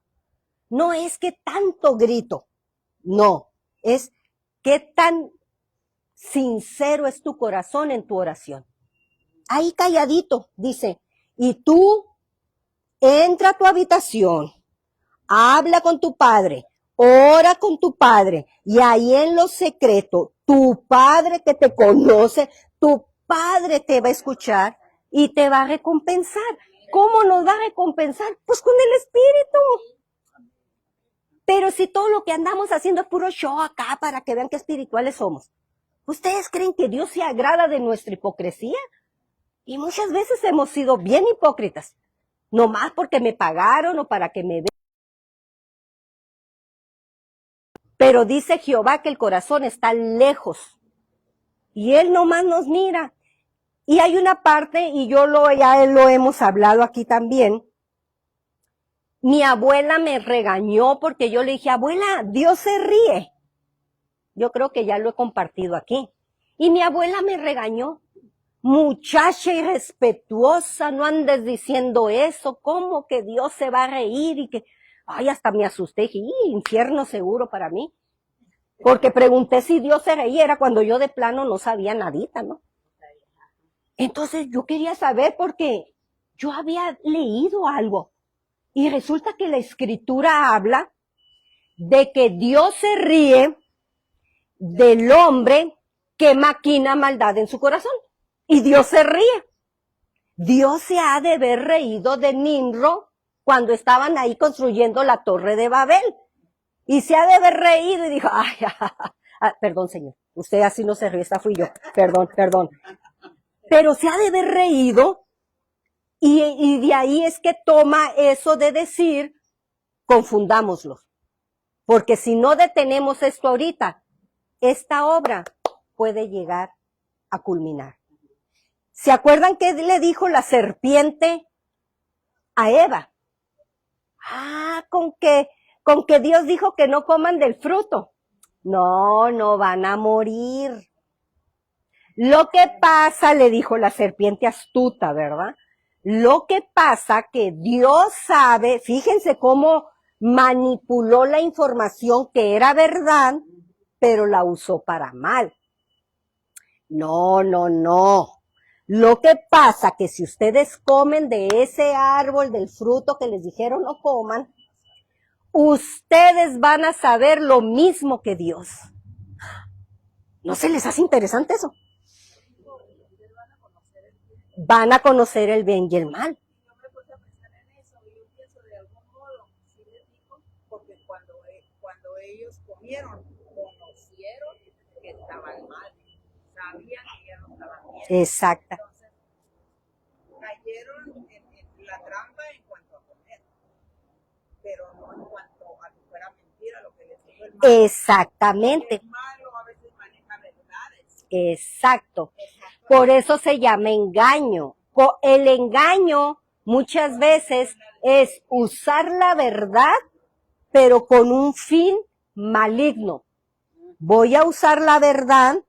A: No es que tanto grito, no, es qué tan sincero es tu corazón en tu oración. Ahí calladito, dice, y tú entra a tu habitación, habla con tu padre, ora con tu padre, y ahí en lo secreto, tu padre que te conoce, tu padre te va a escuchar y te va a recompensar. ¿Cómo nos va a recompensar? Pues con el Espíritu. Pero si todo lo que andamos haciendo es puro show acá para que vean qué espirituales somos, ¿ustedes creen que Dios se agrada de nuestra hipocresía? Y muchas veces hemos sido bien hipócritas. nomás porque me pagaron o para que me vean. Pero dice Jehová que el corazón está lejos y Él nomás nos mira. Y hay una parte, y ya lo hemos hablado aquí también. Mi abuela me regañó porque yo le dije, abuela, Dios se ríe. Yo creo que ya lo he compartido aquí. Y mi abuela me regañó. Muchacha irrespetuosa, no andes diciendo eso, ¿cómo que Dios se va a reír? Y que, ay, hasta me asusté, dije, infierno seguro para mí. Porque pregunté si Dios se reía, era cuando yo de plano no sabía nadita, ¿no? Entonces yo quería saber porque yo había leído algo. Y resulta que la escritura habla de que Dios se ríe del hombre que maquina maldad en su corazón. Y Dios se ríe. Dios se ha de haber reído de Nimrod cuando estaban ahí construyendo la torre de Babel. Y se ha de haber reído y dijo, ay, perdón señor, usted así no se ríe, esta fui yo, perdón. Pero se ha de haber reído y de ahí es que toma eso de decir, confundámoslos. Porque si no detenemos esto ahorita, esta obra puede llegar a culminar. ¿Se acuerdan qué le dijo la serpiente a Eva? Con que Dios dijo que no coman del fruto. No van a morir. Lo que pasa, le dijo la serpiente astuta, ¿verdad? Lo que pasa que Dios sabe, fíjense cómo manipuló la información que era verdad, pero la usó para mal. No. Lo que pasa que si ustedes comen de ese árbol, del fruto que les dijeron no coman, ustedes van a saber lo mismo que Dios. ¿No se les hace interesante eso? Van a conocer el bien y el mal.
C: Yo me puse a pensar en eso y yo pienso de algún modo, sí les dijo, porque cuando ellos comieron, conocieron que estaban mal, sabían que ya no estaban bien.
A: Exacta.
C: Entonces, cayeron en la trampa en cuanto a comer, pero no en cuanto a que fuera mentira lo que les dijo el mal.
A: Exactamente.
C: El malo a veces maneja verdades.
A: Exacto. Por eso se llama engaño. El engaño muchas veces es usar la verdad, pero con un fin maligno. Voy a usar la verdad,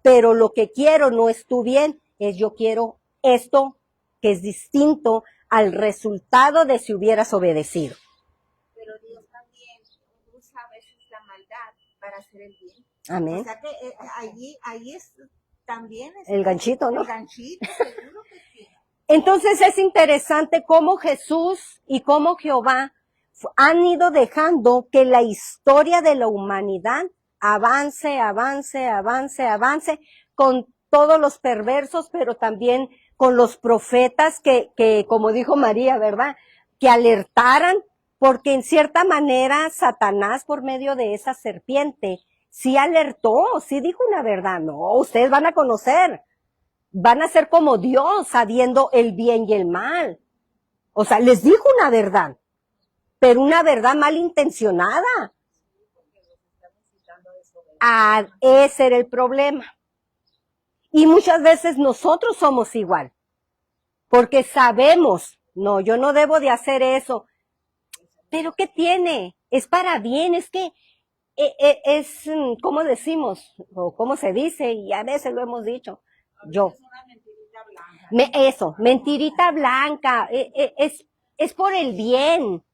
A: pero lo que quiero no es tu bien, es yo quiero esto que es distinto al resultado de si hubieras obedecido.
B: Pero Dios también usa a veces la maldad para hacer el bien.
A: Amén.
B: O sea que ahí es también es
A: El ganchito, ¿no?
B: El ganchito, seguro que sí.
A: Entonces es interesante cómo Jesús y cómo Jehová han ido dejando que la historia de la humanidad avance con todos los perversos, pero también con los profetas que como dijo María, ¿verdad? Que alertaran, porque en cierta manera Satanás por medio de esa serpiente sí alertó, sí dijo una verdad. No, ustedes van a conocer, van a ser como Dios, sabiendo el bien y el mal. O sea, les dijo una verdad, pero una verdad malintencionada. Ese era el problema. Y muchas veces nosotros somos igual, porque sabemos, no, yo no debo de hacer eso. Pero ¿qué tiene? Es para bien, es que es, ¿cómo decimos? O ¿cómo se dice? Y a veces lo hemos dicho. Yo.
C: Es una mentirita blanca.
A: Mentirita blanca, es por el bien,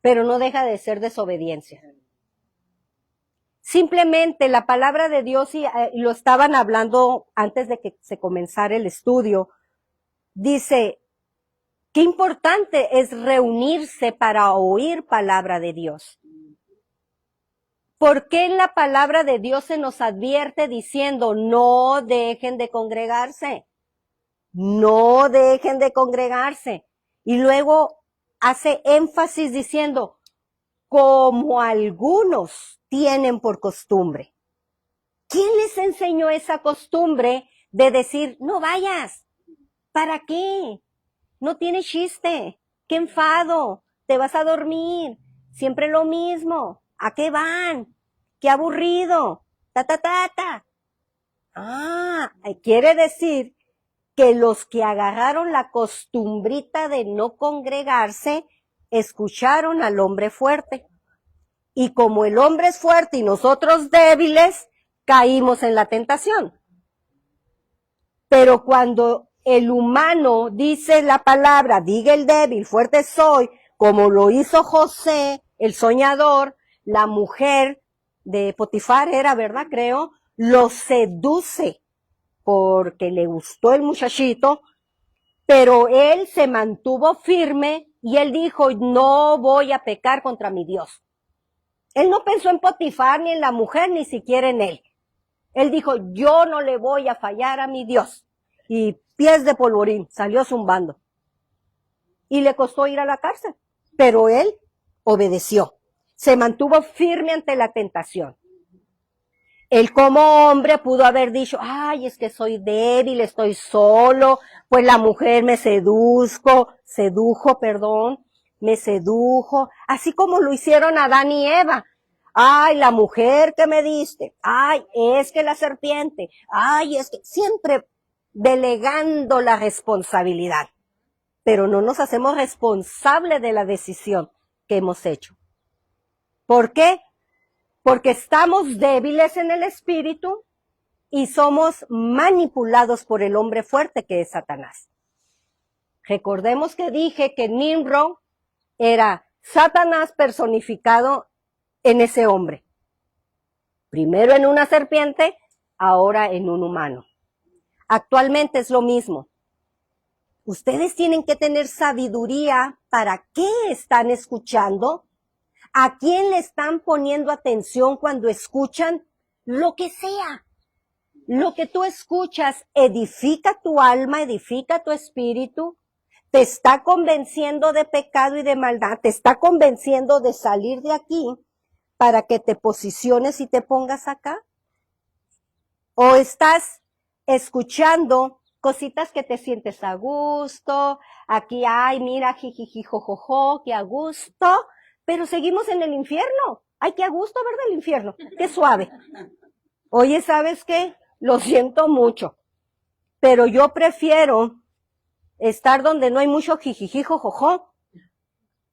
A: pero no deja de ser desobediencia. Simplemente la palabra de Dios, y lo estaban hablando antes de que se comenzara el estudio, dice, qué importante es reunirse para oír palabra de Dios. ¿Por qué en la palabra de Dios se nos advierte diciendo, no dejen de congregarse? No dejen de congregarse. Y luego hace énfasis diciendo, como algunos tienen por costumbre. ¿Quién les enseñó esa costumbre de decir, no vayas? ¿Para qué? No tiene chiste. ¡Qué enfado! Te vas a dormir. Siempre lo mismo. ¿A qué van? ¡Qué aburrido! ¡Ta, ta, ta, ta! Ah, quiere decir que los que agarraron la costumbrita de no congregarse, escucharon al hombre fuerte. Y como el hombre es fuerte y nosotros débiles, caímos en la tentación. Pero cuando el humano dice la palabra, diga el débil, fuerte soy, como lo hizo José, el soñador, la mujer de Potifar era, ¿verdad? Creo, lo seduce porque le gustó el muchachito, pero él se mantuvo firme y él dijo, no voy a pecar contra mi Dios. Él no pensó en Potifar, ni en la mujer, ni siquiera en él. Él dijo, yo no le voy a fallar a mi Dios. Y pies de polvorín, salió zumbando. Y le costó ir a la cárcel. Pero él obedeció. Se mantuvo firme ante la tentación. Él como hombre pudo haber dicho, ay, es que soy débil, estoy solo, pues la mujer me sedujo, me sedujo, así como lo hicieron Adán y Eva. Ay, la mujer que me diste, ay, es que la serpiente, ay, es que siempre delegando la responsabilidad. Pero no nos hacemos responsables de la decisión que hemos hecho. ¿Por qué? Porque estamos débiles en el espíritu y somos manipulados por el hombre fuerte que es Satanás. Recordemos que dije que Nimrod era Satanás personificado en ese hombre. Primero en una serpiente, ahora en un humano. Actualmente es lo mismo. Ustedes tienen que tener sabiduría para qué están escuchando, a quién le están poniendo atención cuando escuchan lo que sea. Lo que tú escuchas edifica tu alma, edifica tu espíritu, te está convenciendo de pecado y de maldad, te está convenciendo de salir de aquí para que te posiciones y te pongas acá. O estás escuchando cositas que te sientes a gusto, aquí, ay, mira, jijiji, jojojo, qué a gusto, pero seguimos en el infierno. Ay, qué a gusto, ¿verdad? El infierno, qué suave. Oye, ¿sabes qué? Lo siento mucho, pero yo prefiero estar donde no hay mucho jijiji, jojojo,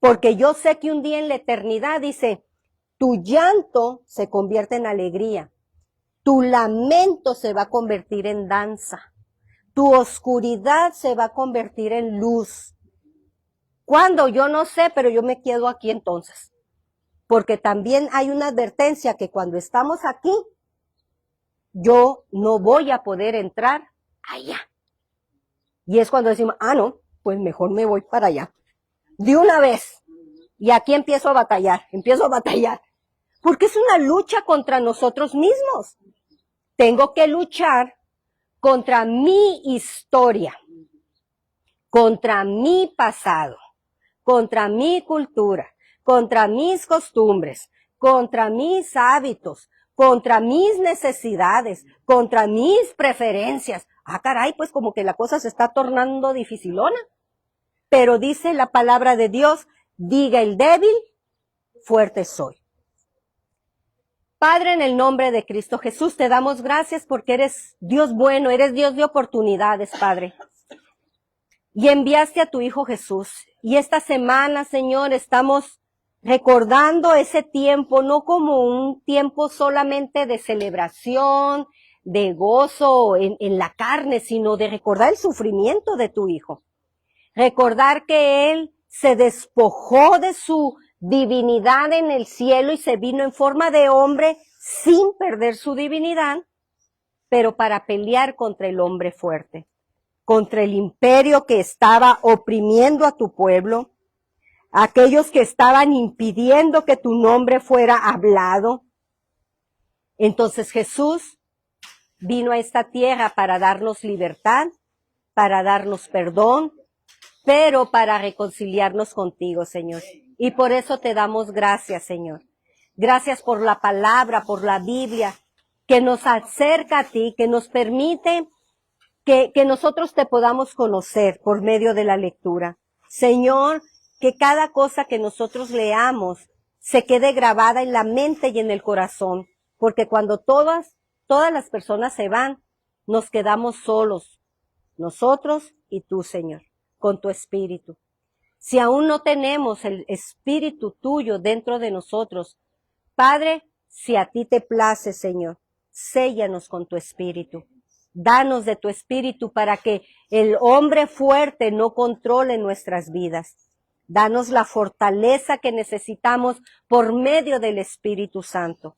A: porque yo sé que un día en la eternidad, dice, tu llanto se convierte en alegría, tu lamento se va a convertir en danza, tu oscuridad se va a convertir en luz. ¿Cuándo? Yo no sé, pero yo me quedo aquí entonces. Porque también hay una advertencia que cuando estamos aquí, yo no voy a poder entrar allá. Y es cuando decimos, no, pues mejor me voy para allá. De una vez. Y aquí empiezo a batallar. Porque es una lucha contra nosotros mismos. Tengo que luchar contra mi historia, contra mi pasado, contra mi cultura, contra mis costumbres, contra mis hábitos, contra mis necesidades, contra mis preferencias. Caray, pues como que la cosa se está tornando dificilona. Pero dice la palabra de Dios, diga el débil, fuerte soy. Padre, en el nombre de Cristo Jesús, te damos gracias porque eres Dios bueno, eres Dios de oportunidades, Padre. Y enviaste a tu Hijo Jesús. Y esta semana, Señor, estamos recordando ese tiempo, no como un tiempo solamente de celebración, de gozo en la carne, sino de recordar el sufrimiento de tu Hijo. Recordar que Él se despojó de su divinidad en el cielo y se vino en forma de hombre sin perder su divinidad, pero para pelear contra el hombre fuerte, contra el imperio que estaba oprimiendo a tu pueblo, aquellos que estaban impidiendo que tu nombre fuera hablado. Entonces Jesús vino a esta tierra para darnos libertad, para darnos perdón, pero para reconciliarnos contigo, Señor. Y por eso te damos gracias, Señor. Gracias por la palabra, por la Biblia, que nos acerca a ti, que nos permite que nosotros te podamos conocer por medio de la lectura. Señor, que cada cosa que nosotros leamos se quede grabada en la mente y en el corazón, porque cuando todas las personas se van, nos quedamos solos, nosotros y tú, Señor, con tu espíritu. Si aún no tenemos el espíritu tuyo dentro de nosotros, Padre, si a ti te place, Señor, séllanos con tu espíritu. Danos de tu espíritu para que el hombre fuerte no controle nuestras vidas. Danos la fortaleza que necesitamos por medio del Espíritu Santo.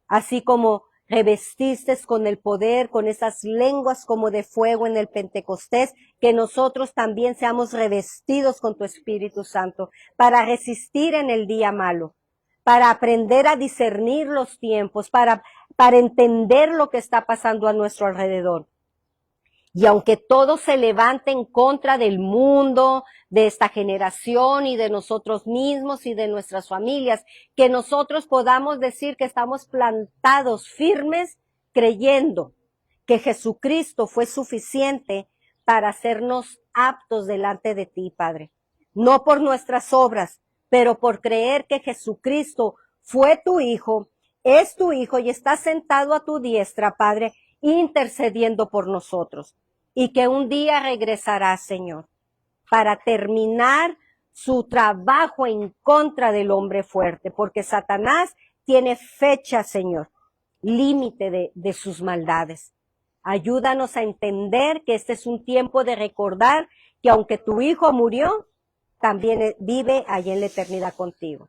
A: Así como revestiste con el poder, con esas lenguas como de fuego en el Pentecostés, que nosotros también seamos revestidos con tu Espíritu Santo para resistir en el día malo, para aprender a discernir los tiempos, para entender lo que está pasando a nuestro alrededor. Y aunque todo se levante en contra del mundo, de esta generación y de nosotros mismos y de nuestras familias, que nosotros podamos decir que estamos plantados firmes creyendo que Jesucristo fue suficiente para hacernos aptos delante de ti, Padre. No por nuestras obras, pero por creer que Jesucristo fue tu Hijo, es tu Hijo y está sentado a tu diestra, Padre, intercediendo por nosotros. Y que un día regresará, Señor, para terminar su trabajo en contra del hombre fuerte, porque Satanás tiene fecha, Señor, límite de sus maldades. Ayúdanos a entender que este es un tiempo de recordar que aunque tu Hijo murió, también vive allá en la eternidad contigo.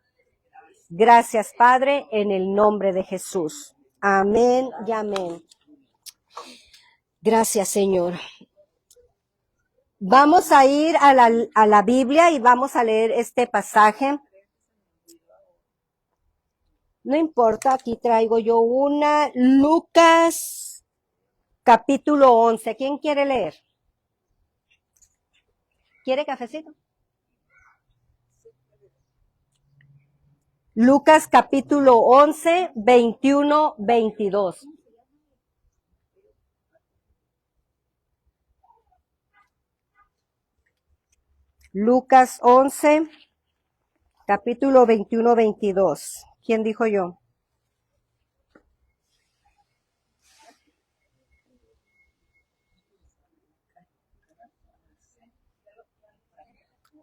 A: Gracias, Padre, en el nombre de Jesús. Amén y amén. Gracias, Señor. Vamos a ir a la Biblia y vamos a leer este pasaje. No importa, aquí traigo yo una. Lucas, capítulo 11. ¿Quién quiere leer? ¿Quiere cafecito? Lucas, capítulo 11, 21, 22. Lucas 11, capítulo 21, 22. ¿Quién dijo yo?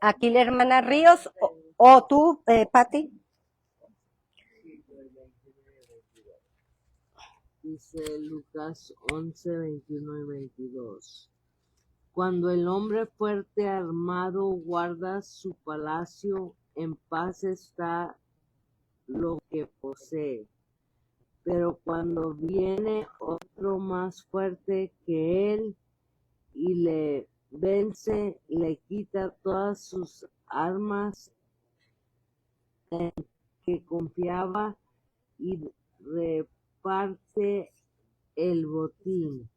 A: Aquí la hermana Ríos o tú, Pati.
D: Dice Lucas 11, 21 y 22. Cuando el hombre fuerte armado guarda su palacio, en paz está lo que posee. Pero cuando viene otro más fuerte que él y le vence, le quita todas sus armas en que confiaba y reparte el botín.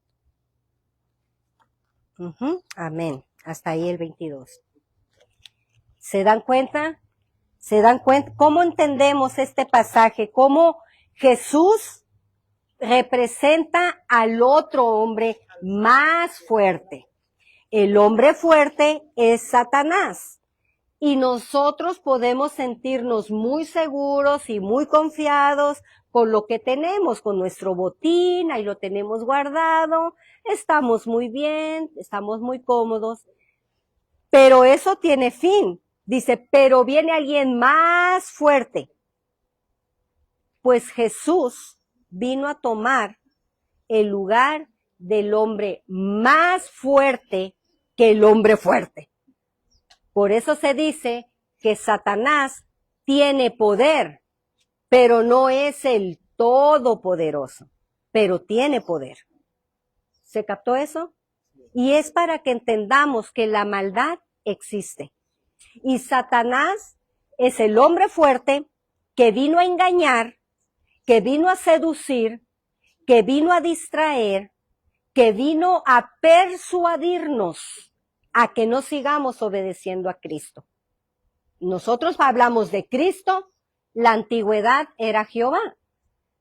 A: Amén. Hasta ahí el 22. ¿Se dan cuenta? ¿Se dan cuenta? ¿Cómo entendemos este pasaje? ¿Cómo Jesús representa al otro hombre más fuerte? El hombre fuerte es Satanás. Y nosotros podemos sentirnos muy seguros y muy confiados con lo que tenemos, con nuestro botín, ahí lo tenemos guardado, estamos muy bien, estamos muy cómodos. Pero eso tiene fin. Dice, pero viene alguien más fuerte. Pues Jesús vino a tomar el lugar del hombre más fuerte que el hombre fuerte. Por eso se dice que Satanás tiene poder, pero no es el todopoderoso, pero tiene poder. ¿Se captó eso? Y es para que entendamos que la maldad existe. Y Satanás es el hombre fuerte que vino a engañar, que vino a seducir, que vino a distraer, que vino a persuadirnos a que no sigamos obedeciendo a Cristo. Nosotros hablamos de Cristo, la antigüedad era Jehová,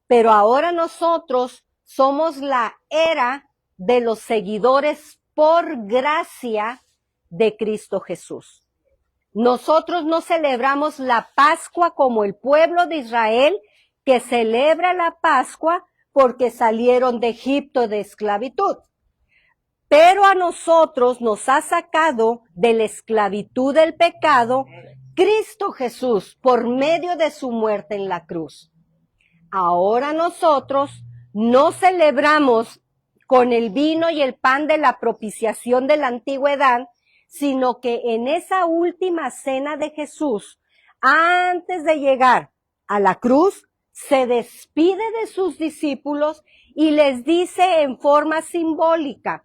A: pero ahora nosotros somos la era de los seguidores por gracia de Cristo Jesús. Nosotros no celebramos la Pascua como el pueblo de Israel, que celebra la Pascua porque salieron de Egipto de esclavitud. Pero a nosotros nos ha sacado de la esclavitud del pecado Cristo Jesús por medio de su muerte en la cruz. Ahora nosotros no celebramos con el vino y el pan de la propiciación de la antigüedad, sino que en esa última cena de Jesús, antes de llegar a la cruz, se despide de sus discípulos y les dice en forma simbólica: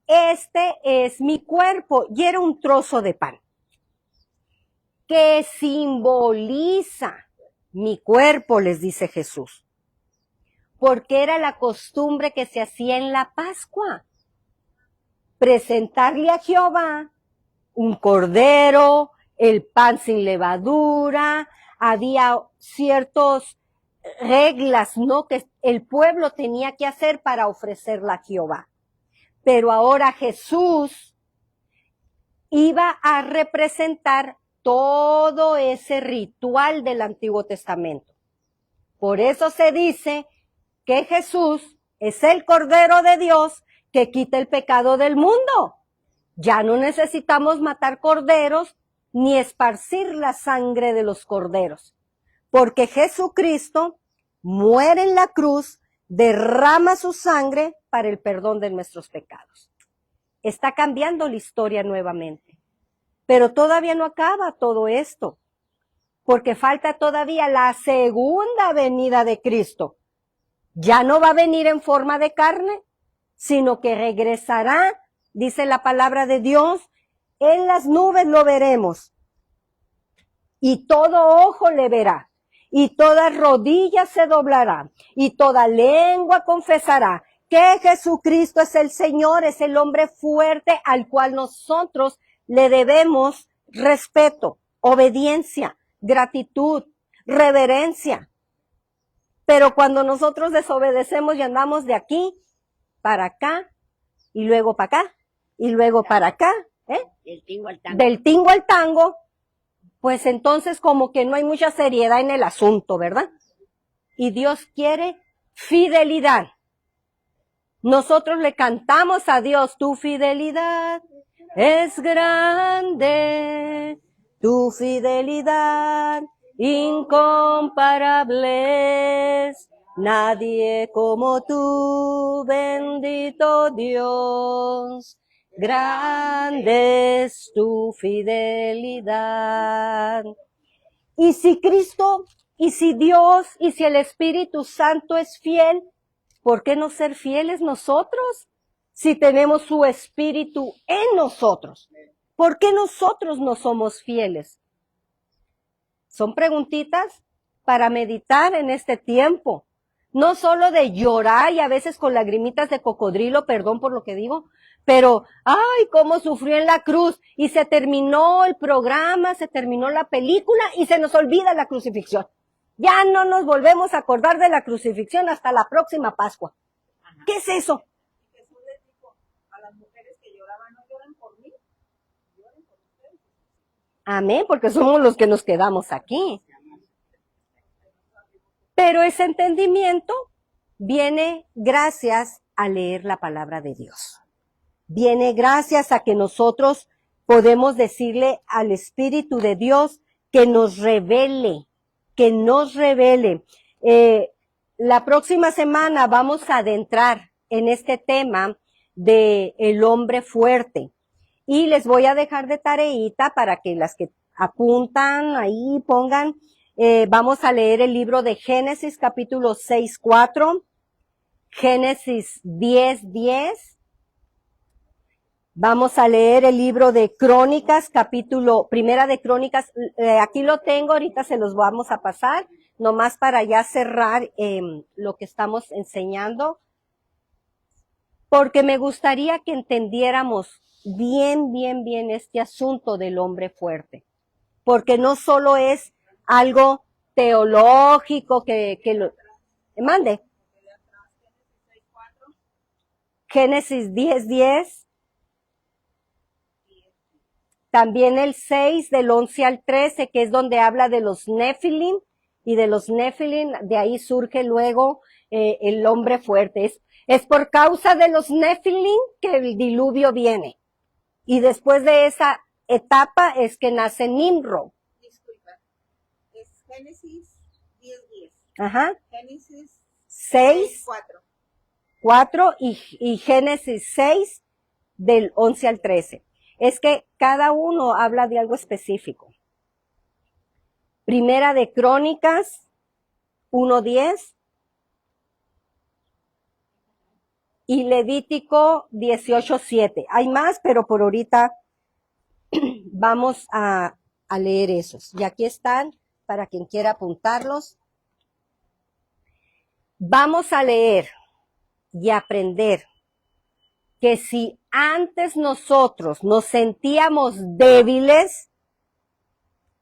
A: este es mi cuerpo, y era un trozo de pan que simboliza mi cuerpo, les dice Jesús, porque era la costumbre que se hacía en la Pascua, presentarle a Jehová un cordero, el pan sin levadura. Había ciertas reglas, ¿no?, que el pueblo tenía que hacer para ofrecerla a Jehová. Pero ahora Jesús iba a representar todo ese ritual del Antiguo Testamento. Por eso se dice que Jesús es el Cordero de Dios que quita el pecado del mundo. Ya no necesitamos matar corderos ni esparcir la sangre de los corderos, porque Jesucristo muere en la cruz, derrama su sangre para el perdón de nuestros pecados. Está cambiando la historia nuevamente. Pero todavía no acaba todo esto, porque falta todavía la segunda venida de Cristo. Ya no va a venir en forma de carne, sino que regresará, dice la palabra de Dios, en las nubes lo veremos, y todo ojo le verá, y toda rodilla se doblará, y toda lengua confesará que Jesucristo es el Señor, es el hombre fuerte al cual nosotros le debemos respeto, obediencia, gratitud, reverencia. Pero cuando nosotros desobedecemos y andamos de aquí para acá, y luego para acá, y luego para acá,
B: Del tingo al tango.
A: del tingo al tango, pues entonces como que no hay mucha seriedad en el asunto, ¿verdad? Y Dios quiere fidelidad. Nosotros le cantamos a Dios: tu fidelidad es grande, tu fidelidad incomparable es. Nadie como tú, bendito Dios, grande es tu fidelidad. Y si Cristo, y si Dios, y si el Espíritu Santo es fiel, ¿por qué no ser fieles nosotros? Si tenemos su Espíritu en nosotros, ¿por qué nosotros no somos fieles? Son preguntitas para meditar en este tiempo. No solo de llorar y a veces con lagrimitas de cocodrilo, perdón por lo que digo, pero, ay, cómo sufrió en la cruz, y se terminó el programa, se terminó la película y se nos olvida la crucifixión. Ya no nos volvemos a acordar de la crucifixión hasta la próxima Pascua. ¿Qué es eso?
C: Jesús les dijo a las mujeres que lloraban: no lloren por mí, lloren por ustedes.
A: Amén, porque somos los que nos quedamos aquí. Pero ese entendimiento viene gracias a leer la palabra de Dios. Viene gracias a que nosotros podemos decirle al Espíritu de Dios que nos revele, que nos revele. La próxima semana vamos a adentrar en este tema de el hombre fuerte. Y les voy a dejar de tareita para que las que apuntan ahí pongan. Vamos a leer el libro de Génesis capítulo 6:4, Génesis 10:10. Vamos a leer el libro de Crónicas, Primera de Crónicas. Aquí lo tengo, ahorita se los vamos a pasar, nomás para ya cerrar lo que estamos enseñando, porque me gustaría que entendiéramos bien este asunto del hombre fuerte, porque no solo es algo teológico que lo mande. Génesis 10:10. También el 6 del 11 al 13, que es donde habla de los Nefilim, y de los Nefilim, de ahí surge luego el hombre fuerte. Es por causa de los Nefilim que el diluvio viene. Y después de esa etapa es que nace Nimrod.
C: Disculpa. Es Génesis 10:10.
A: Ajá.
C: Génesis
A: 6,
C: 4.
A: 4 y Génesis 6 del 11 al 13. Es que cada uno habla de algo específico. Primera de Crónicas 1:10 y Levítico 18:7. Hay más, pero por ahorita vamos a leer esos. Y aquí están para quien quiera apuntarlos. Vamos a leer y aprender que si antes nosotros nos sentíamos débiles,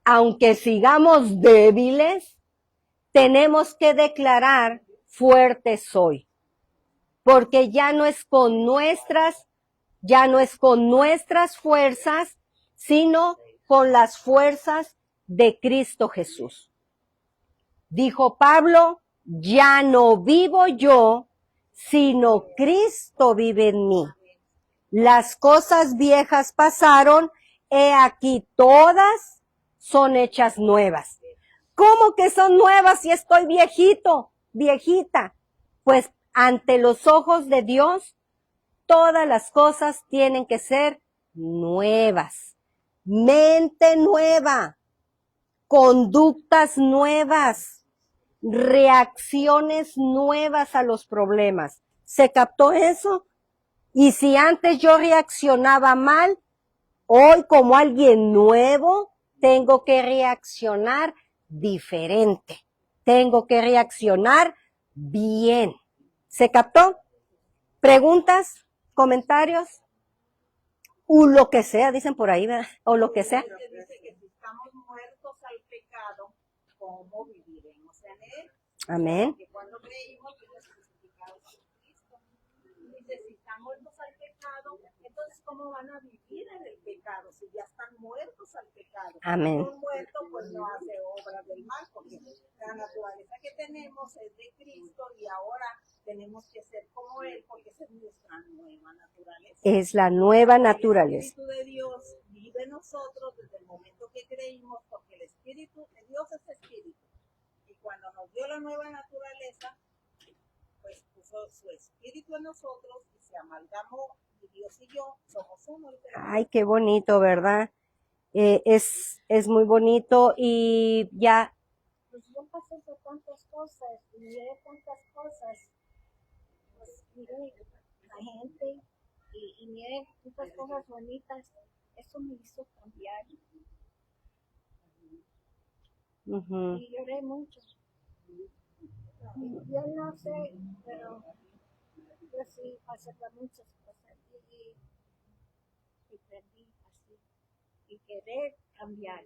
A: aunque sigamos débiles, tenemos que declarar fuerte soy, porque ya no es con nuestras fuerzas, sino con las fuerzas de Cristo Jesús. Dijo Pablo, ya no vivo yo, sino Cristo vive en mí. Las cosas viejas pasaron, he aquí todas son hechas nuevas. ¿Cómo que son nuevas si estoy viejito, viejita? Pues ante los ojos de Dios, todas las cosas tienen que ser nuevas. Mente nueva, conductas nuevas, reacciones nuevas a los problemas. ¿Se captó eso? Y si antes yo reaccionaba mal, hoy como alguien nuevo, tengo que reaccionar diferente. Tengo que reaccionar bien. ¿Se captó? ¿Preguntas? ¿Comentarios? O lo que sea, dicen por ahí, ¿verdad? O lo que sea.
C: Que dice que si estamos muertos al pecado, ¿cómo viviremos en él?
A: Amén.
C: Que cuando creímos fuimos crucificados con Cristo. Dice, si están muertos al pecado, entonces ¿cómo van a vivir en el pecado? Si ya están muertos al pecado.
A: Amén.
C: Un muerto pues no hace obras del mal, porque la naturaleza que tenemos es de Cristo y ahora tenemos que ser como Él, porque esa es nuestra nueva naturaleza.
A: Es la nueva naturaleza.
C: El Espíritu de Dios vive en nosotros desde el momento que creímos, porque el Espíritu de Dios es Espíritu. Y cuando nos dio la nueva naturaleza, pues puso su Espíritu en nosotros y se amalgamó, y Dios y yo somos uno.
A: Ay, qué bonito, ¿verdad? Es muy bonito y ya.
B: Pues yo pasé por tantas cosas, y miré tantas cosas, pues miré la gente y miré muchas cosas bonitas, eso me hizo cambiar.
A: Uh-huh.
B: Y lloré mucho. Yo no sé, pero yo sí pasé por muchas cosas y perdí así, y querer cambiar.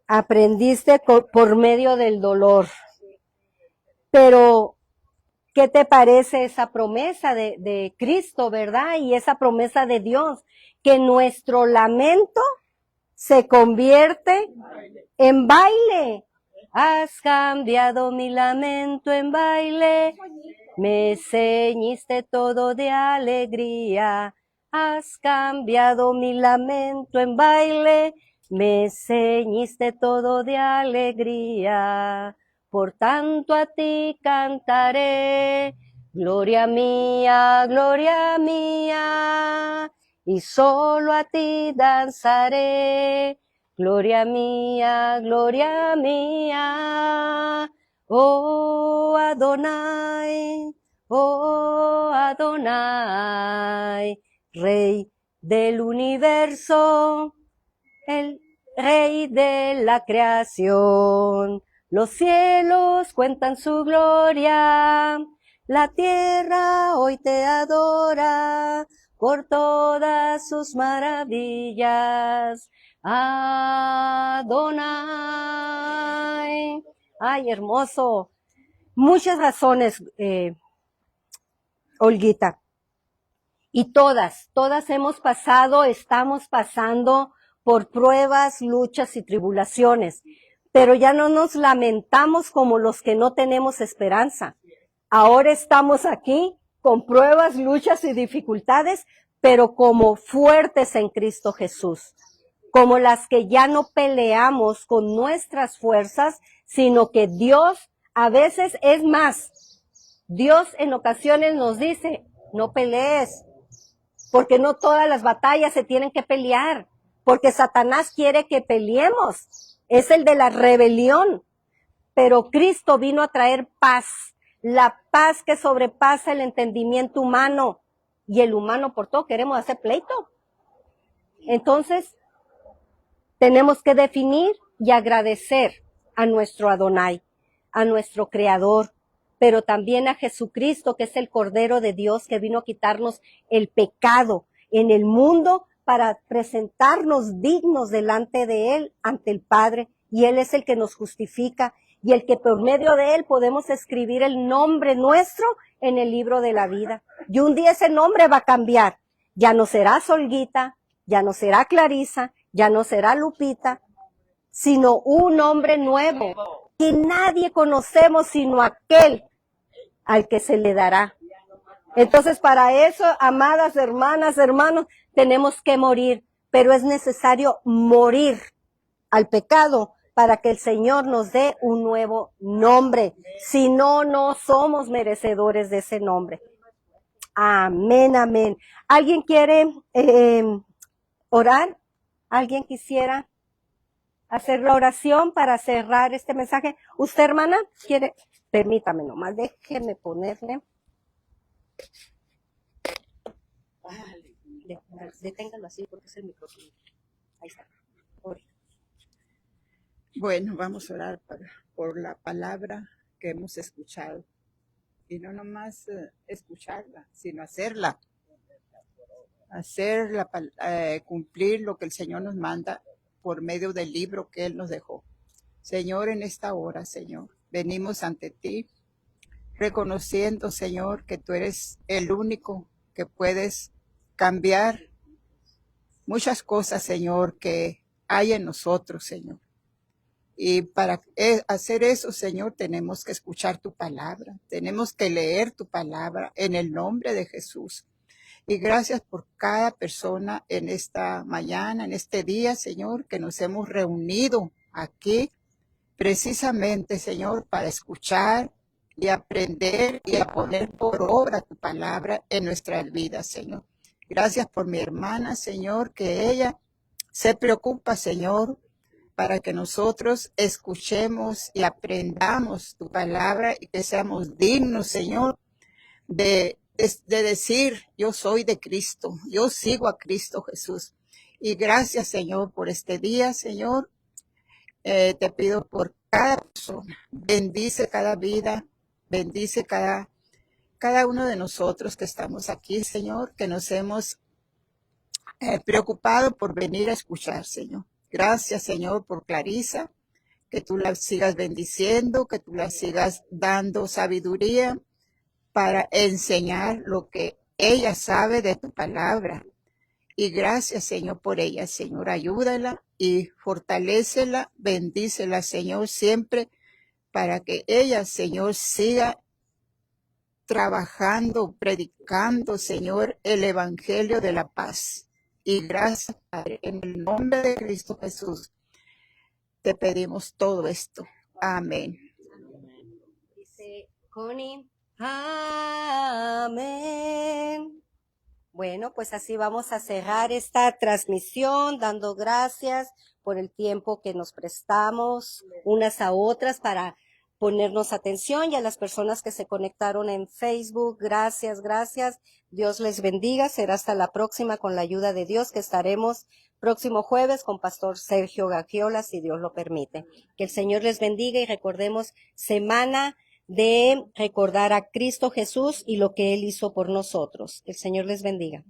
A: Aprendiste por medio del dolor. Pero, ¿qué te parece esa promesa de Cristo, verdad? Y esa promesa de Dios, que nuestro lamento se convierte en baile. Has cambiado mi lamento en baile, me ceñiste todo de alegría. Has cambiado mi lamento en baile, me ceñiste todo de alegría. Por tanto a ti cantaré, gloria mía, y solo a ti danzaré. Gloria mía, oh Adonai, Rey del universo, el Rey de la creación. Los cielos cuentan su gloria, la tierra hoy te adora por todas sus maravillas. Adonai. Ay, hermoso. Muchas razones Olguita. Y todas hemos pasado, estamos pasando por pruebas, luchas y tribulaciones, pero ya no nos lamentamos como los que no tenemos esperanza. Ahora estamos aquí con pruebas, luchas y dificultades, pero como fuertes en Cristo Jesús, como las que ya no peleamos con nuestras fuerzas, sino que Dios a veces es más. Dios en ocasiones nos dice, no pelees, porque no todas las batallas se tienen que pelear, porque Satanás quiere que peleemos, es el de la rebelión, pero Cristo vino a traer paz, la paz que sobrepasa el entendimiento humano, y el humano por todo queremos hacer pleito. Entonces, tenemos que definir y agradecer a nuestro Adonai, a nuestro Creador, pero también a Jesucristo, que es el Cordero de Dios, que vino a quitarnos el pecado en el mundo para presentarnos dignos delante de Él, ante el Padre, y Él es el que nos justifica, y el que por medio de Él podemos escribir el nombre nuestro en el libro de la vida. Y un día ese nombre va a cambiar. Ya no será Olguita, ya no será Clarisa, ya no será Lupita, sino un nombre nuevo, que nadie conocemos sino aquel al que se le dará. Entonces, para eso, amadas hermanas, hermanos, tenemos que morir, pero es necesario morir al pecado para que el Señor nos dé un nuevo nombre. Si no, no somos merecedores de ese nombre. Amén, amén. ¿Alguien quiere orar? ¿Alguien quisiera hacer la oración para cerrar este mensaje? ¿Usted, hermana, quiere? Permítame nomás, déjeme ponerle. Deténgalo así porque es el micrófono. Ahí está. Ore.
C: Bueno, vamos a orar por la palabra que hemos escuchado. Y no nomás escucharla, sino hacerla. Cumplir lo que el Señor nos manda por medio del libro que Él nos dejó. Señor, en esta hora, Señor, venimos ante ti, reconociendo, Señor, que tú eres el único que puedes cambiar muchas cosas, Señor, que hay en nosotros, Señor. Y para hacer eso, Señor, tenemos que escuchar tu palabra, tenemos que leer tu palabra en el nombre de Jesús. Y gracias por cada persona en esta mañana, en este día, Señor, que nos hemos reunido aquí precisamente, Señor, para escuchar y aprender y a poner por obra tu palabra en nuestras vidas, Señor. Gracias por mi hermana, Señor, que ella se preocupa, Señor, para que nosotros escuchemos y aprendamos tu palabra y que seamos dignos, Señor, de decir, yo soy de Cristo, yo sigo a Cristo Jesús. Y gracias, Señor, por este día, Señor. Te pido por cada persona, bendice cada vida, bendice cada uno de nosotros que estamos aquí, Señor, que nos hemos preocupado por venir a escuchar, Señor. Gracias, Señor, por Clarisa, que tú la sigas bendiciendo, que tú la sigas dando sabiduría para enseñar lo que ella sabe de tu palabra. Y gracias, Señor, por ella, Señor. Ayúdala y fortalécela, bendícela, Señor, siempre para que ella, Señor, siga trabajando, predicando, Señor, el evangelio de la paz. Y gracias, Padre, en el nombre de Cristo Jesús, te pedimos todo esto. Amén.
A: Dice Connie, amén. Bueno, pues así vamos a cerrar esta transmisión, dando gracias por el tiempo que nos prestamos unas a otras para ponernos atención, y a las personas que se conectaron en Facebook, gracias, gracias. Dios les bendiga. Será hasta la próxima con la ayuda de Dios, que estaremos próximo jueves con Pastor Sergio Gagiola, si Dios lo permite. Que el Señor les bendiga y recordemos semana de recordar a Cristo Jesús y lo que Él hizo por nosotros. El Señor les bendiga.